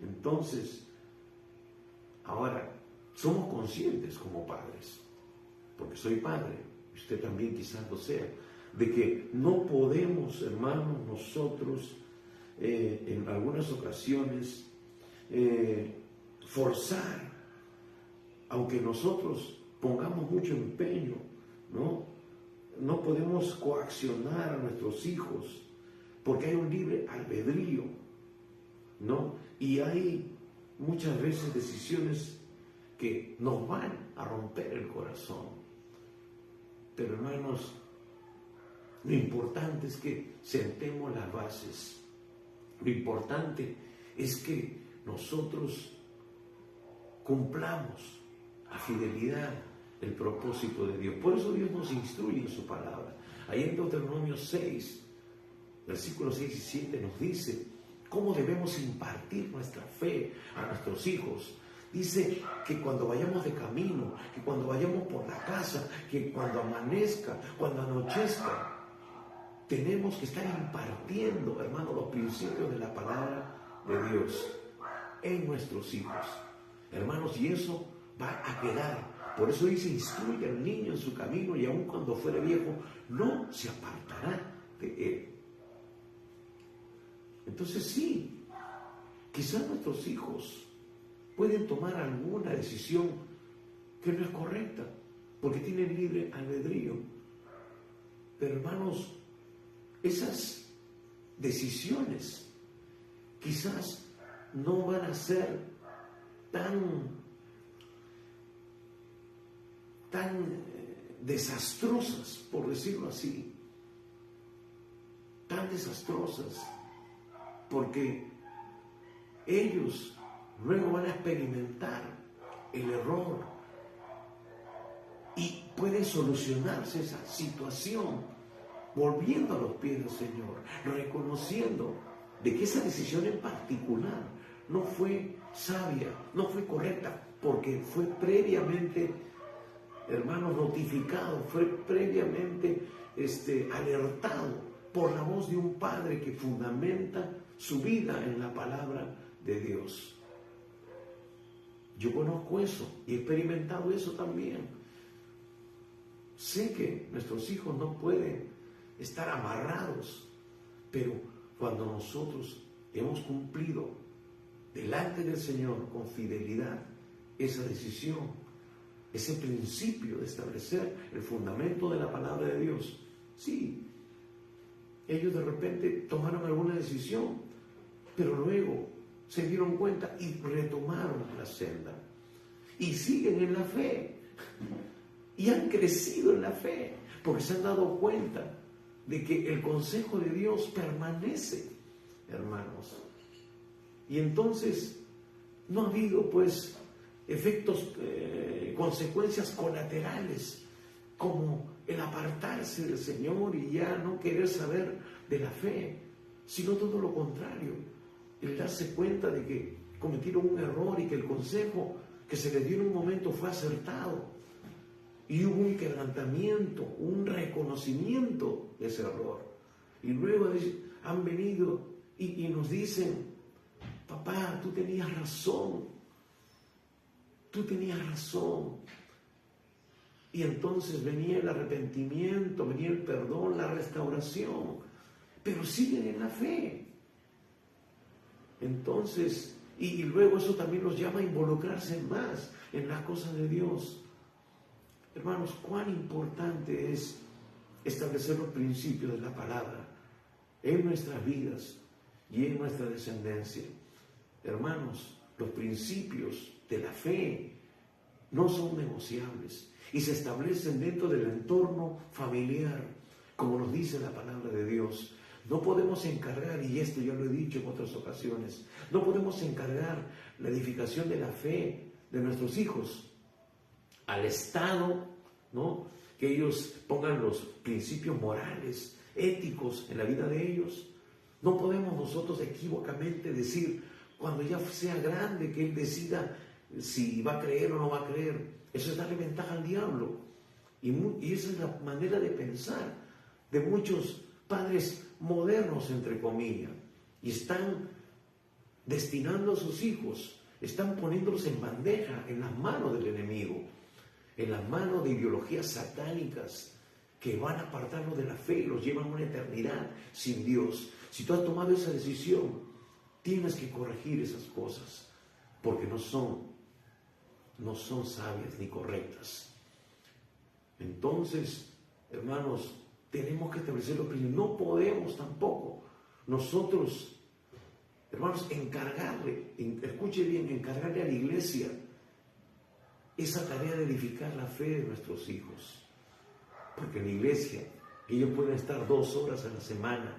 Entonces, ahora somos conscientes como padres, porque soy padre, usted también quizás lo sea, de que no podemos, hermanos, nosotros en algunas ocasiones forzar, aunque nosotros pongamos mucho empeño, no podemos coaccionar a nuestros hijos, porque hay un libre albedrío, y hay muchas veces decisiones que nos van a romper el corazón. Pero hermanos, lo importante es que sentemos las bases. Lo importante es que nosotros cumplamos a fidelidad el propósito de Dios. Por eso Dios nos instruye en su palabra. Ahí en Deuteronomio 6, versículos 6 y 7 nos dice cómo debemos impartir nuestra fe a nuestros hijos. Dice que cuando vayamos de camino, que cuando vayamos por la casa, que cuando amanezca, cuando anochezca, tenemos que estar impartiendo, hermanos, los principios de la palabra de Dios en nuestros hijos. Hermanos, y eso va a quedar. Por eso dice, instruye al niño en su camino y aun cuando fuere viejo, no se apartará de él. Entonces sí, quizás nuestros hijos pueden tomar alguna decisión que no es correcta, porque tienen libre albedrío. Pero hermanos, esas decisiones quizás no van a ser tan desastrosas, por decirlo así, tan desastrosas, porque ellos luego van a experimentar el error y puede solucionarse esa situación volviendo a los pies del Señor, reconociendo de que esa decisión en particular no fue sabia, no fue correcta, porque fue previamente, hermanos, notificado, fue previamente alertado por la voz de un padre que fundamenta su vida en la palabra de Dios. Yo conozco eso y he experimentado eso también. Sé que nuestros hijos no pueden estar amarrados, pero cuando nosotros hemos cumplido delante del Señor con fidelidad esa decisión, ese principio de establecer el fundamento de la palabra de Dios, sí, ellos de repente tomaron alguna decisión, pero luego se dieron cuenta y retomaron la senda y siguen en la fe y han crecido en la fe porque se han dado cuenta de que el consejo de Dios permanece, hermanos. Y entonces no ha habido pues efectos, consecuencias colaterales como el apartarse del Señor y ya no querer saber de la fe, sino todo lo contrario, el darse cuenta de que cometieron un error y que el consejo que se les dio en un momento fue acertado y hubo un quebrantamiento, un reconocimiento de ese error. Y luego han venido y nos dicen: papá, tú tenías razón. Y entonces venía el arrepentimiento, venía el perdón, la restauración, pero siguen en la fe. Entonces, y luego eso también los llama a involucrarse más en las cosas de Dios. Hermanos, cuán importante es establecer los principios de la palabra en nuestras vidas y en nuestra descendencia. Hermanos, los principios de la fe no son negociables y se establecen dentro del entorno familiar, como nos dice la palabra de Dios. No podemos encargar, y esto ya lo he dicho en otras ocasiones, no podemos encargar la edificación de la fe de nuestros hijos al Estado, ¿no? Que ellos pongan los principios morales, éticos en la vida de ellos. No podemos nosotros equívocamente decir, cuando ya sea grande, que él decida si va a creer o no va a creer. Eso es darle ventaja al diablo. Y esa es la manera de pensar de muchos padres modernos, entre comillas. Y están destinando a sus hijos, están poniéndolos en bandeja, en las manos del enemigo, en las manos de ideologías satánicas que van a apartarlos de la fe y los llevan a una eternidad sin Dios. Si tú has tomado esa decisión, tienes que corregir esas cosas, porque no son sabias ni correctas. Entonces, hermanos, tenemos que establecer los principios. No podemos tampoco nosotros, hermanos, escuche bien, encargarle a la iglesia esa tarea de edificar la fe de nuestros hijos. Porque en la iglesia ellos pueden estar 2 horas a la semana,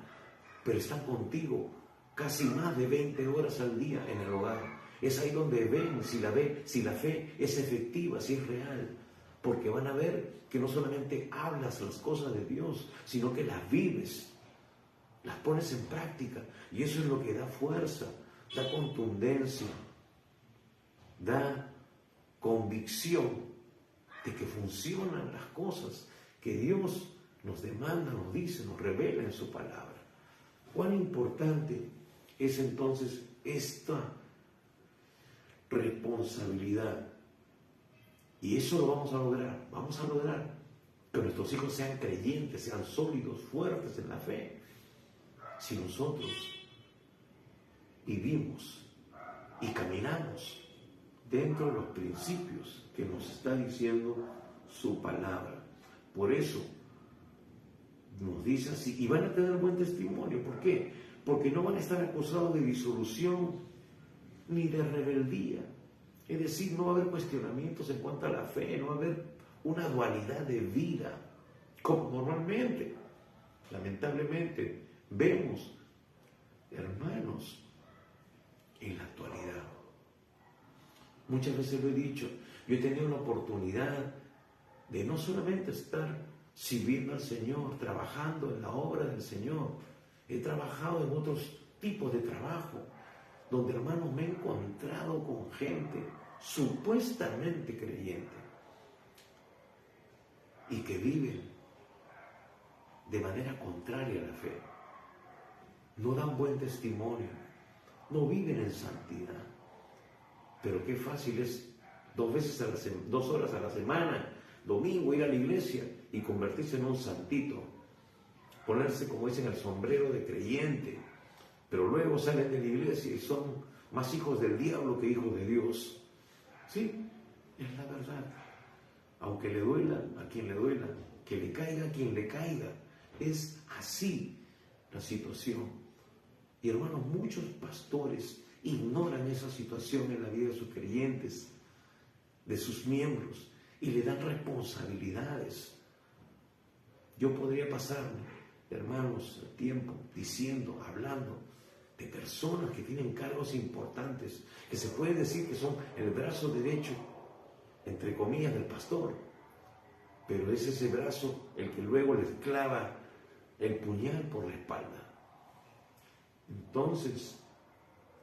pero están contigo casi más de 20 horas al día en el hogar. Es ahí donde ven si la fe es efectiva, si es real. Porque van a ver que no solamente hablas las cosas de Dios, sino que las vives, las pones en práctica. Y eso es lo que da fuerza, da contundencia, da convicción de que funcionan las cosas que Dios nos demanda, nos dice, nos revela en su palabra. Cuán importante es entonces esta responsabilidad. Y eso lo vamos a lograr que nuestros hijos sean creyentes, sean sólidos, fuertes en la fe, si nosotros vivimos y caminamos dentro de los principios que nos está diciendo su palabra. Por eso nos dice así, y van a tener buen testimonio. ¿Por qué? Porque no van a estar acusados de disolución ni de rebeldía. Es decir, no va a haber cuestionamientos en cuanto a la fe, no va a haber una dualidad de vida, como normalmente, lamentablemente, vemos, hermanos, en la actualidad. Muchas veces lo he dicho, yo he tenido la oportunidad de no solamente estar sirviendo al Señor, trabajando en la obra del Señor, he trabajado en otros tipos de trabajo, donde, hermanos, me he encontrado con gente supuestamente creyente y que viven de manera contraria a la fe, no dan buen testimonio, no viven en santidad. Pero qué fácil es 2 horas a la semana, domingo ir a la iglesia y convertirse en un santito, ponerse, como dicen, el sombrero de creyente, pero luego salen de la iglesia y son más hijos del diablo que hijos de Dios. Sí, es la verdad. Aunque le duela a quien le duela, que le caiga a quien le caiga, es así la situación. Y hermanos, muchos pastores ignoran esa situación en la vida de sus creyentes, de sus miembros, y le dan responsabilidades. Yo podría pasarme, hermanos, el tiempo diciendo, hablando de personas que tienen cargos importantes, que se puede decir que son el brazo derecho, entre comillas, del pastor, pero es ese brazo el que luego les clava el puñal por la espalda. Entonces,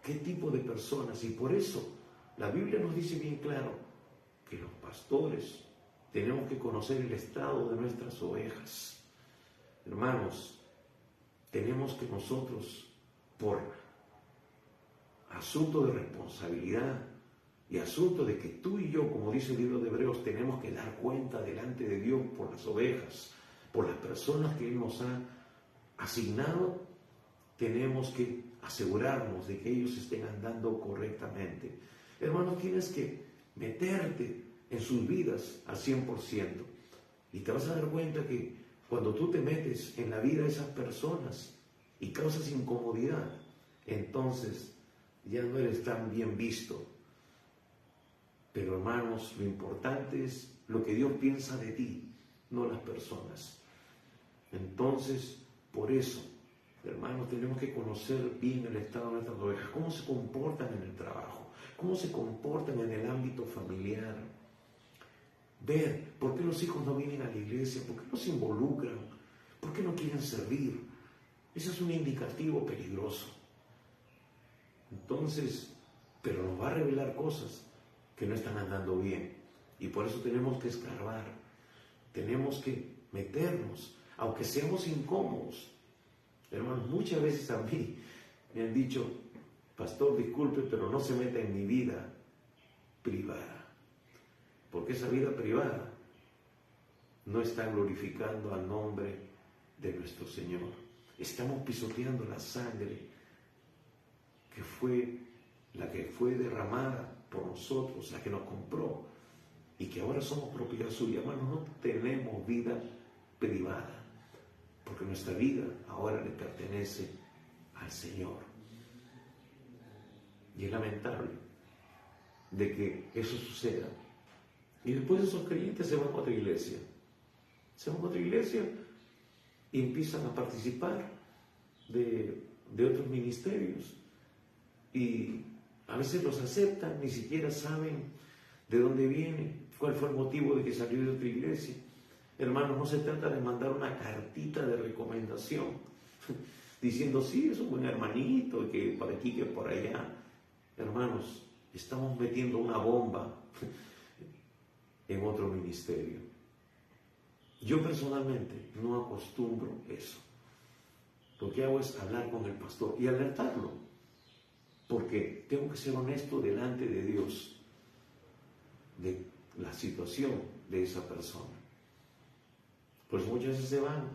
¿qué tipo de personas? Y por eso la Biblia nos dice bien claro que los pastores tenemos que conocer el estado de nuestras ovejas. Hermanos, tenemos que nosotros, por asunto de responsabilidad y asunto de que tú y yo, como dice el libro de Hebreos, tenemos que dar cuenta delante de Dios por las ovejas, por las personas que Él nos ha asignado, tenemos que asegurarnos de que ellos estén andando correctamente. Hermanos, tienes que meterte en sus vidas al 100%. Y te vas a dar cuenta que cuando tú te metes en la vida de esas personas y causas incomodidad, entonces ya no eres tan bien visto. Pero hermanos, lo importante es lo que Dios piensa de ti, no las personas. Entonces, por eso, hermanos, tenemos que conocer bien el estado de nuestras ovejas, cómo se comportan en el trabajo, cómo se comportan en el ámbito familiar. Ver por qué los hijos no vienen a la iglesia, por qué no se involucran, por qué no quieren servir. Ese es un indicativo peligroso. Entonces, pero nos va a revelar cosas que no están andando bien. Y por eso tenemos que escarbar, tenemos que meternos, aunque seamos incómodos. Hermanos, muchas veces a mí me han dicho, pastor, disculpe, pero no se meta en mi vida privada. Porque esa vida privada no está glorificando al nombre de nuestro Señor. Estamos pisoteando la sangre que fue derramada por nosotros, la que nos compró y que ahora somos propiedad suya. Hermanos, no tenemos vida privada, porque nuestra vida ahora le pertenece al Señor. Y es lamentable de que eso suceda. Y después esos creyentes se van a otra iglesia. Se van a otra iglesia y empiezan a participar de otros ministerios. Y a veces los aceptan, ni siquiera saben de dónde viene, cuál fue el motivo de que salió de otra iglesia. Hermanos, no se trata de mandar una cartita de recomendación diciendo, sí, es un buen hermanito, que por aquí, que por allá. Hermanos, estamos metiendo una bomba en otro ministerio. Yo personalmente no acostumbro eso. Lo que hago es hablar con el pastor y alertarlo, porque tengo que ser honesto delante de Dios de la situación de esa persona. Pues muchas veces se van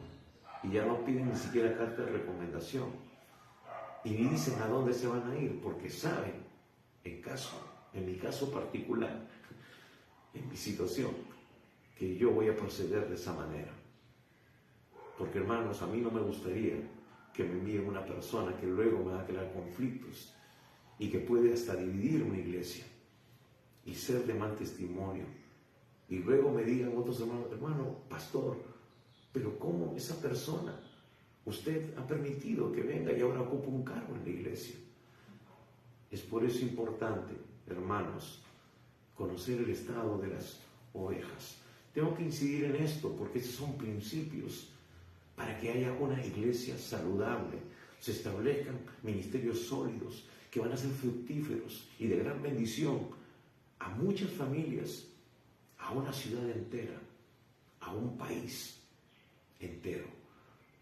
y ya no piden ni siquiera carta de recomendación y ni dicen a dónde se van a ir, porque saben, en mi caso particular, en mi situación, que yo voy a proceder de esa manera. Porque, hermanos, a mí no me gustaría que me envíen una persona que luego me va a crear conflictos y que puede hasta dividir una iglesia y ser de mal testimonio. Y luego me digan otros hermanos, hermano, pastor, pero ¿cómo esa persona, usted ha permitido que venga y ahora ocupa un cargo en la iglesia? Es por eso importante, hermanos, conocer el estado de las ovejas. Tengo que incidir en esto porque esos son principios para que haya una iglesia saludable, se establezcan ministerios sólidos que van a ser fructíferos y de gran bendición a muchas familias, a una ciudad entera, a un país entero.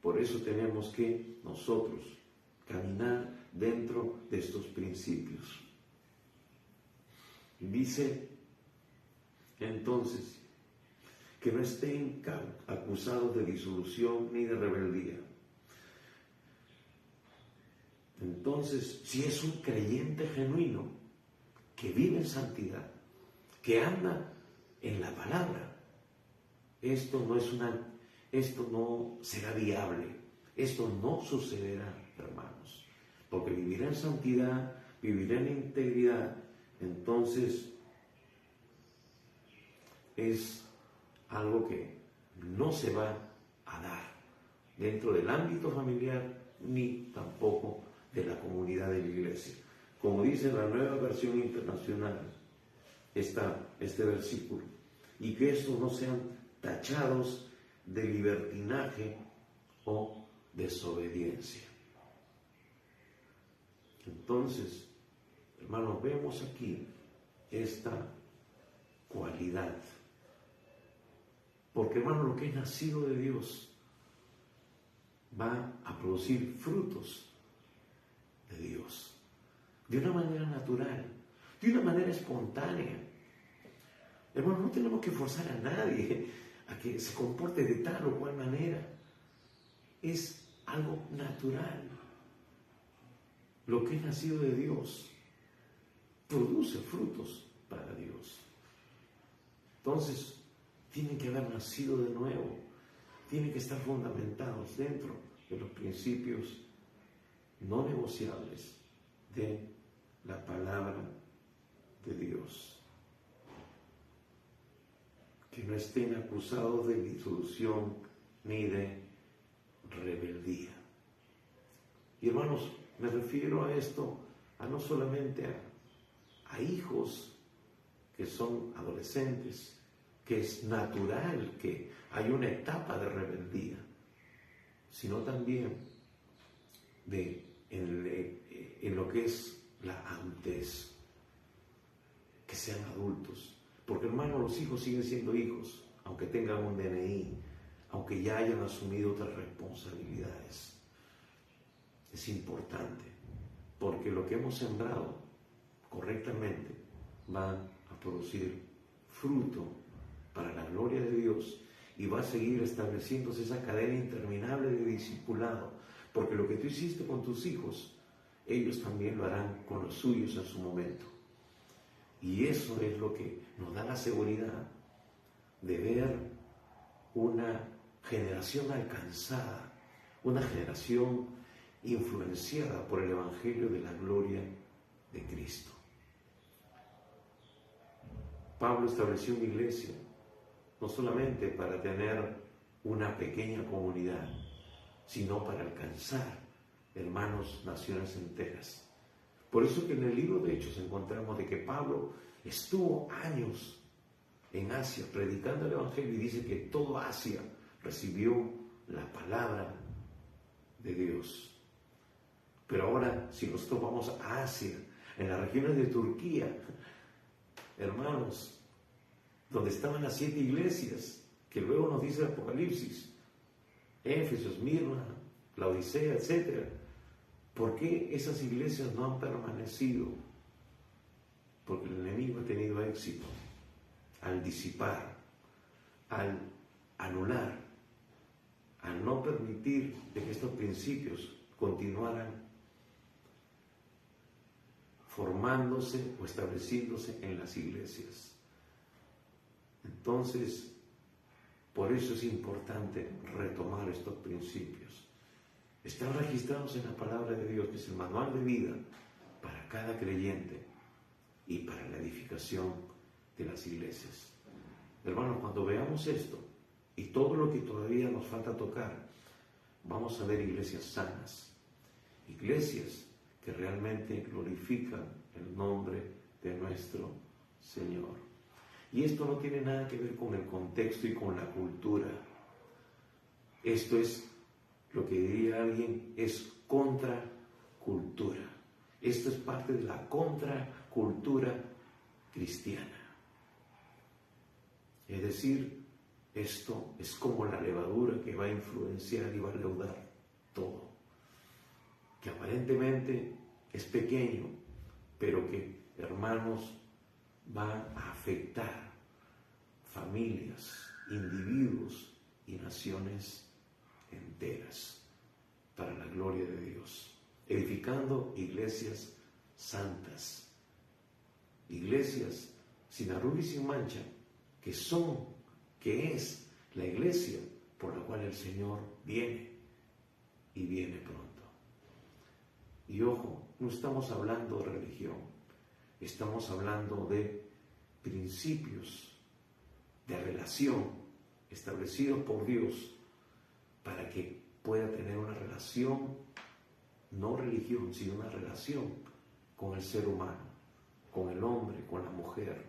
Por eso tenemos que nosotros caminar dentro de estos principios. Dice Entonces, que no estén acusados de disolución ni de rebeldía. Entonces, si es un creyente genuino, que vive en santidad, que anda en la palabra, esto no será viable, esto no sucederá, hermanos, porque vivirá en santidad, vivirá en integridad. Entonces es algo que no se va a dar dentro del ámbito familiar ni tampoco de la comunidad de la iglesia. Como dice la Nueva Versión Internacional, este versículo, y que estos no sean tachados de libertinaje o desobediencia. Entonces, hermanos, vemos aquí esta cualidad. Porque, hermanos, lo que es nacido de Dios va a producir frutos de Dios, de una manera natural, de una manera espontánea. Hermanos, no tenemos que forzar a nadie a que se comporte de tal o cual manera. Es algo natural. Lo que es nacido de Dios produce frutos para Dios. Entonces, tienen que haber nacido de nuevo, tienen que estar fundamentados dentro de los principios no negociables de la palabra de Dios. Que no estén acusados de disolución ni de rebeldía. Y hermanos, me refiero a esto, a no solamente a hijos que son adolescentes, que es natural que hay una etapa de rebeldía, sino también en lo que es la adultez, que sean adultos. Porque, hermanos, los hijos siguen siendo hijos, aunque tengan un DNI, aunque ya hayan asumido otras responsabilidades. Es importante, porque lo que hemos sembrado correctamente va a producir fruto para la gloria de Dios y va a seguir estableciéndose esa cadena interminable de discipulado, porque lo que tú hiciste con tus hijos, ellos también lo harán con los suyos en su momento. Y eso es lo que nos da la seguridad de ver una generación alcanzada, una generación influenciada por el Evangelio de la gloria de Cristo. Pablo estableció una iglesia no solamente para tener una pequeña comunidad, sino para alcanzar, hermanos, naciones enteras. Por eso que en el libro de Hechos encontramos de que Pablo estuvo años en Asia predicando el Evangelio y dice que toda Asia recibió la palabra de Dios. Pero ahora, si nosotros vamos a Asia, en las regiones de Turquía, hermanos, donde estaban las 7 iglesias, que luego nos dice el Apocalipsis, Éfeso, Esmirna, Laodicea, etc. ¿Por qué esas iglesias no han permanecido? Porque el enemigo ha tenido éxito al disipar, al anular, al no permitir de que estos principios continuaran formándose o estableciéndose en las iglesias. Entonces, por eso es importante retomar estos principios. Están registrados en la palabra de Dios, que es el manual de vida para cada creyente y para la edificación de las iglesias. Hermanos, cuando veamos esto y todo lo que todavía nos falta tocar, vamos a ver iglesias sanas, iglesias que realmente glorifican el nombre de nuestro Señor. Y esto no tiene nada que ver con el contexto y con la cultura. Esto es, lo que diría alguien, es contracultura. Esto es parte de la contracultura cristiana. Es decir, esto es como la levadura que va a influenciar y va a leudar todo. Que aparentemente es pequeño, pero que, hermanos, va a afectar familias, individuos y naciones enteras para la gloria de Dios, edificando iglesias santas, iglesias sin arruga y sin mancha, que es la iglesia por la cual el Señor viene y viene pronto. Y ojo, no estamos hablando de religión, estamos hablando de principios de relación establecidos por Dios para que pueda tener una relación, no religión, sino una relación con el ser humano, con el hombre, con la mujer,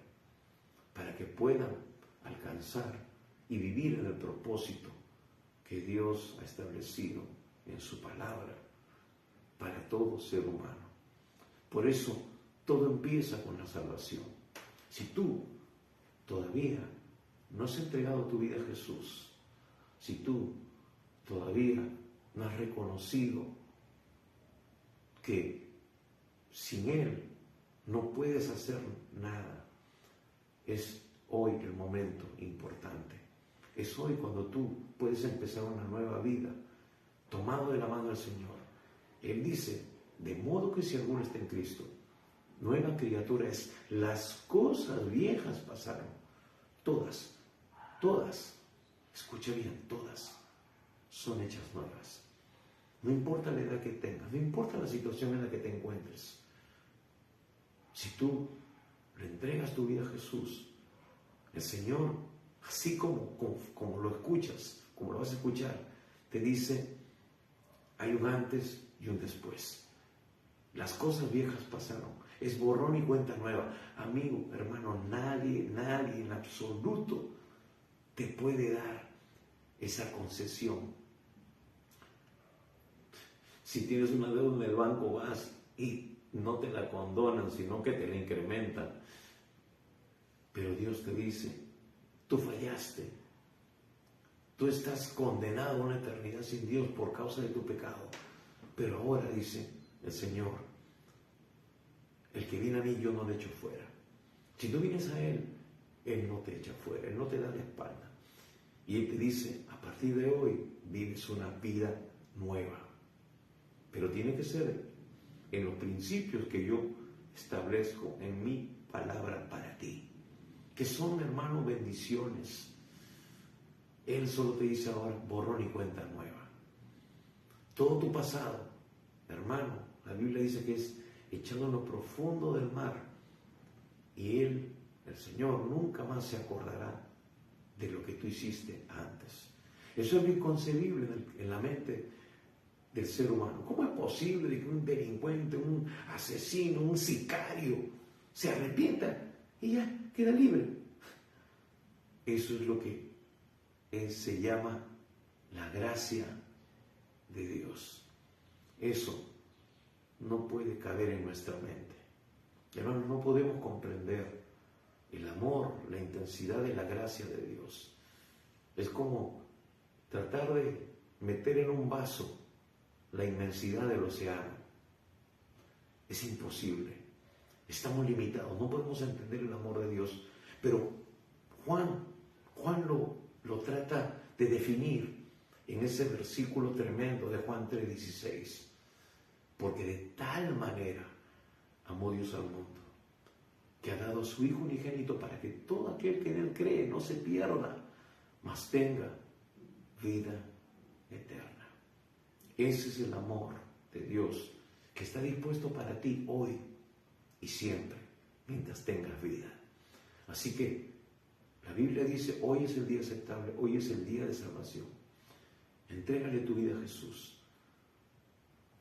para que puedan alcanzar y vivir en el propósito que Dios ha establecido en su palabra para todo ser humano. Por eso todo empieza con la salvación. Si tú todavía no has entregado tu vida a Jesús, si tú todavía no has reconocido que sin Él no puedes hacer nada, es hoy el momento importante. Es hoy cuando tú puedes empezar una nueva vida, tomado de la mano del Señor. Él dice, de modo que si alguno está en Cristo, nueva criatura es. Las cosas viejas pasaron. Todas, escucha bien, todas son hechas nuevas. No importa la edad que tengas, no importa la situación en la que te encuentres. Si tú le entregas tu vida a Jesús, el Señor, así como lo escuchas, como lo vas a escuchar, te dice, hay un antes y un después. Las cosas viejas pasaron, es borrón y cuenta nueva. Amigo, hermano, nadie en absoluto te puede dar esa concesión. Si tienes una deuda en el banco, vas y no te la condonan, sino que te la incrementan. Pero Dios te dice, tú fallaste. Tú estás condenado a una eternidad sin Dios por causa de tu pecado. Pero ahora dice el Señor, el que viene a mí yo no le echo fuera. Si tú vienes a Él, Él no te echa fuera, Él no te da la espalda. Y Él te dice, a partir de hoy vives una vida nueva. Pero tiene que ser en los principios que yo establezco en mi palabra para ti, que son, hermano, bendiciones. Él solo te dice ahora, borrón y cuenta nueva. Todo tu pasado, hermano, la Biblia dice que es echado en lo profundo del mar. Y Él, el Señor, nunca más se acordará de lo que tú hiciste antes. Eso es inconcebible en la mente del ser humano. ¿Cómo es posible que un delincuente, un asesino, un sicario se arrepienta y ya queda libre? Eso es lo que se llama la gracia de Dios. Eso no puede caber en nuestra mente. Hermanos, no podemos comprender el amor, la intensidad de la gracia de Dios. Es como tratar de meter en un vaso la inmensidad del océano. Es imposible. Estamos limitados, no podemos entender el amor de Dios. Pero Juan lo trata de definir en ese versículo tremendo de Juan 3:16. Porque de tal manera amó Dios al mundo, que ha dado a su Hijo unigénito para que todo aquel que en Él cree no se pierda, mas tenga vida eterna. Ese es el amor de Dios que está dispuesto para ti hoy y siempre, mientras tengas vida. Así que la Biblia dice, hoy es el día aceptable, hoy es el día de salvación. Entrégale tu vida a Jesús.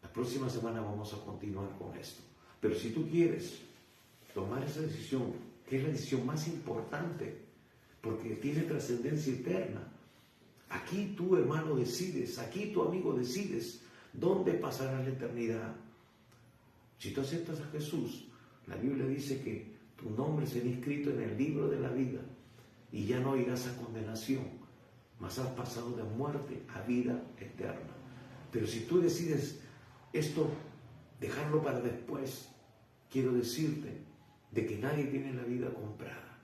La próxima semana vamos a continuar con esto. Pero si tú quieres tomar esa decisión, que es la decisión más importante, porque tiene trascendencia eterna, aquí tú, hermano, decides, aquí tu amigo decides dónde pasarás la eternidad. Si tú aceptas a Jesús, la Biblia dice que tu nombre será inscrito en el libro de la vida y ya no irás a condenación, mas has pasado de muerte a vida eterna. Pero si tú decides esto, dejarlo para después, quiero decirte de que nadie tiene la vida comprada,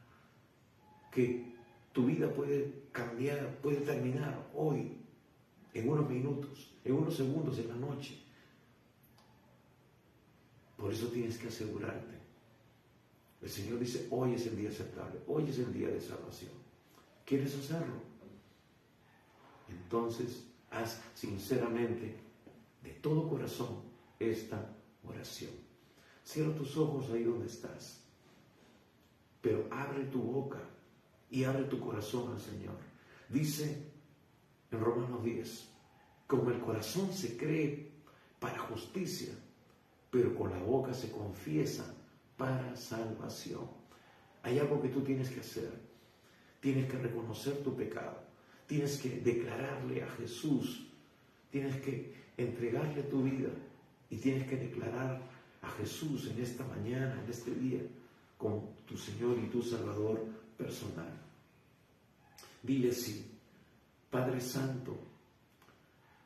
que Tu vida puede cambiar, puede terminar hoy, en unos minutos, en unos segundos, en la noche. Por eso tienes que asegurarte. El Señor dice, hoy es el día aceptable, hoy es el día de salvación. ¿Quieres hacerlo? Entonces, haz sinceramente, de todo corazón, esta oración. Cierra tus ojos ahí donde estás, pero abre tu boca y abre tu corazón al Señor. Dice en Romanos 10, como el corazón se cree para justicia, pero con la boca se confiesa para salvación. Hay algo que tú tienes que hacer. Tienes que reconocer tu pecado. Tienes que declararle a Jesús. Tienes que entregarle tu vida y tienes que declarar a Jesús en esta mañana, en este día, como tu Señor y tu Salvador personal. Dile sí, Padre Santo,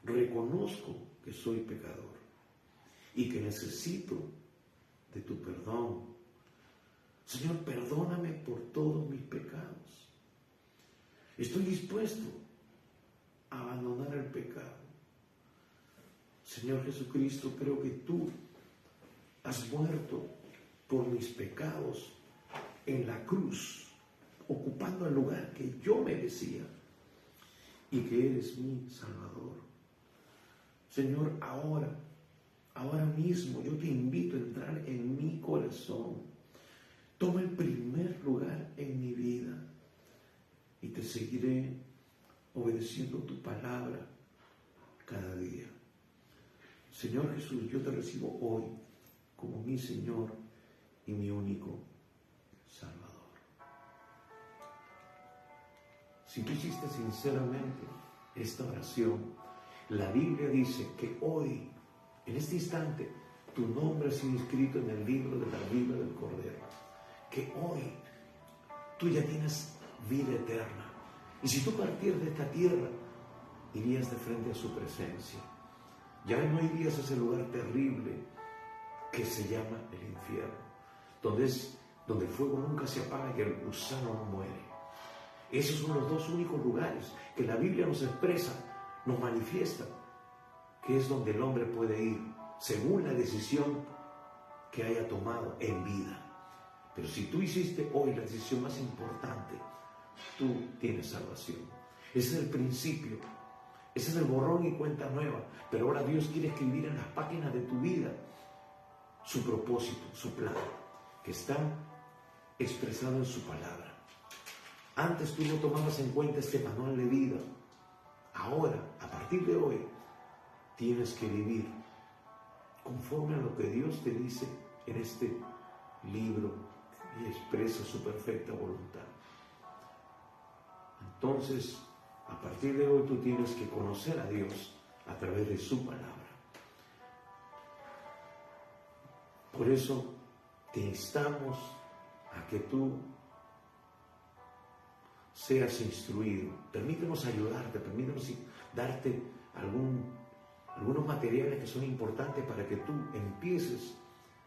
reconozco que soy pecador y que necesito de tu perdón. Señor, perdóname por todos mis pecados. Estoy dispuesto a abandonar el pecado. Señor Jesucristo, creo que tú has muerto por mis pecados en la cruz, ocupando el lugar que yo merecía, y que eres mi Salvador. Señor, ahora mismo yo te invito a entrar en mi corazón. Toma el primer lugar en mi vida y te seguiré obedeciendo tu palabra cada día. Señor Jesús, yo te recibo hoy como mi Señor y mi único Salvador. Si tú hiciste sinceramente esta oración, la Biblia dice que hoy, en este instante, tu nombre ha sido inscrito en el libro de la vida del Cordero. Que hoy tú ya tienes vida eterna. Y si tú partieras de esta tierra, irías de frente a su presencia. Ya no irías a ese lugar terrible que se llama el infierno, donde el fuego nunca se apaga y el gusano no muere. Esos son los dos únicos lugares que la Biblia nos expresa, nos manifiesta, que es donde el hombre puede ir, según la decisión que haya tomado en vida. Pero si tú hiciste hoy la decisión más importante, tú tienes salvación. Ese es el principio, ese es el borrón y cuenta nueva. Pero ahora Dios quiere escribir en las páginas de tu vida su propósito, su plan, que está expresado en su palabra. Antes tú no tomabas en cuenta este manual de vida. Ahora, a partir de hoy, tienes que vivir conforme a lo que Dios te dice en este libro y expresa su perfecta voluntad. Entonces, a partir de hoy tú tienes que conocer a Dios a través de su palabra. Por eso te instamos a que tú seas instruido. Permítenos ayudarte, permítenos darte algunos materiales que son importantes para que tú empieces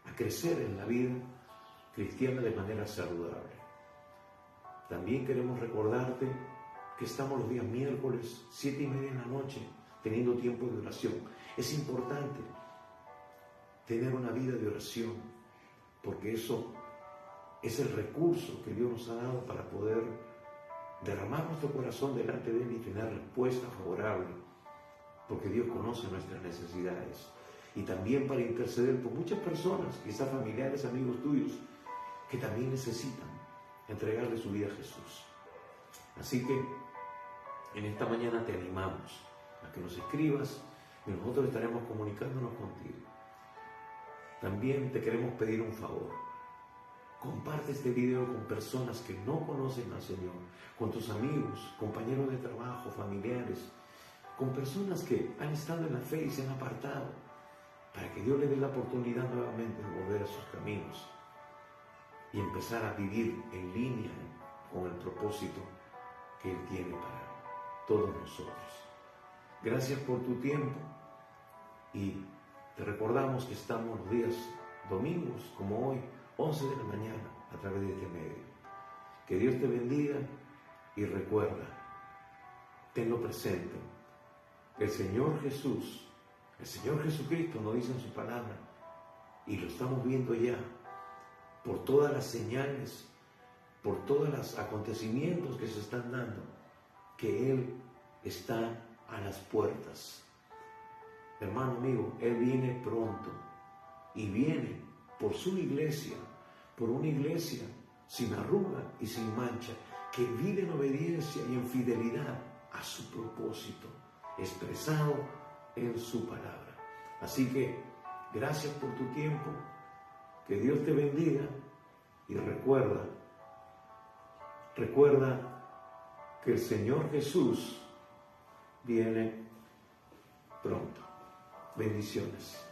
a crecer en la vida cristiana de manera saludable. También queremos recordarte que estamos los días miércoles, 7:30 de la noche, teniendo tiempo de oración. Es importante tener una vida de oración, porque eso es el recurso que Dios nos ha dado para poder derramar nuestro corazón delante de Él y tener respuesta favorable, porque Dios conoce nuestras necesidades. Y también para interceder por muchas personas, quizás familiares, amigos tuyos, que también necesitan entregarle su vida a Jesús. Así que en esta mañana te animamos a que nos escribas y nosotros estaremos comunicándonos contigo. También te queremos pedir un favor. Comparte este video con personas que no conocen al Señor, con tus amigos, compañeros de trabajo, familiares, con personas que han estado en la fe y se han apartado, para que Dios les dé la oportunidad nuevamente de volver a sus caminos y empezar a vivir en línea con el propósito que Él tiene para todos nosotros. Gracias por tu tiempo y te recordamos que estamos los días domingos, como hoy, 11 de la mañana, a través de este medio. Que Dios te bendiga Y recuerda, tenlo presente, el Señor Jesús, el Señor Jesucristo nos dice en su palabra, y lo estamos viendo ya, por todas las señales, por todos los acontecimientos que se están dando, que Él está a las puertas. Hermano, amigo, Él viene pronto y viene por su iglesia, por una iglesia sin arruga y sin mancha, que vive en obediencia y en fidelidad a su propósito, expresado en su palabra. Así que, gracias por tu tiempo, que Dios te bendiga y recuerda que el Señor Jesús viene pronto. Bendiciones.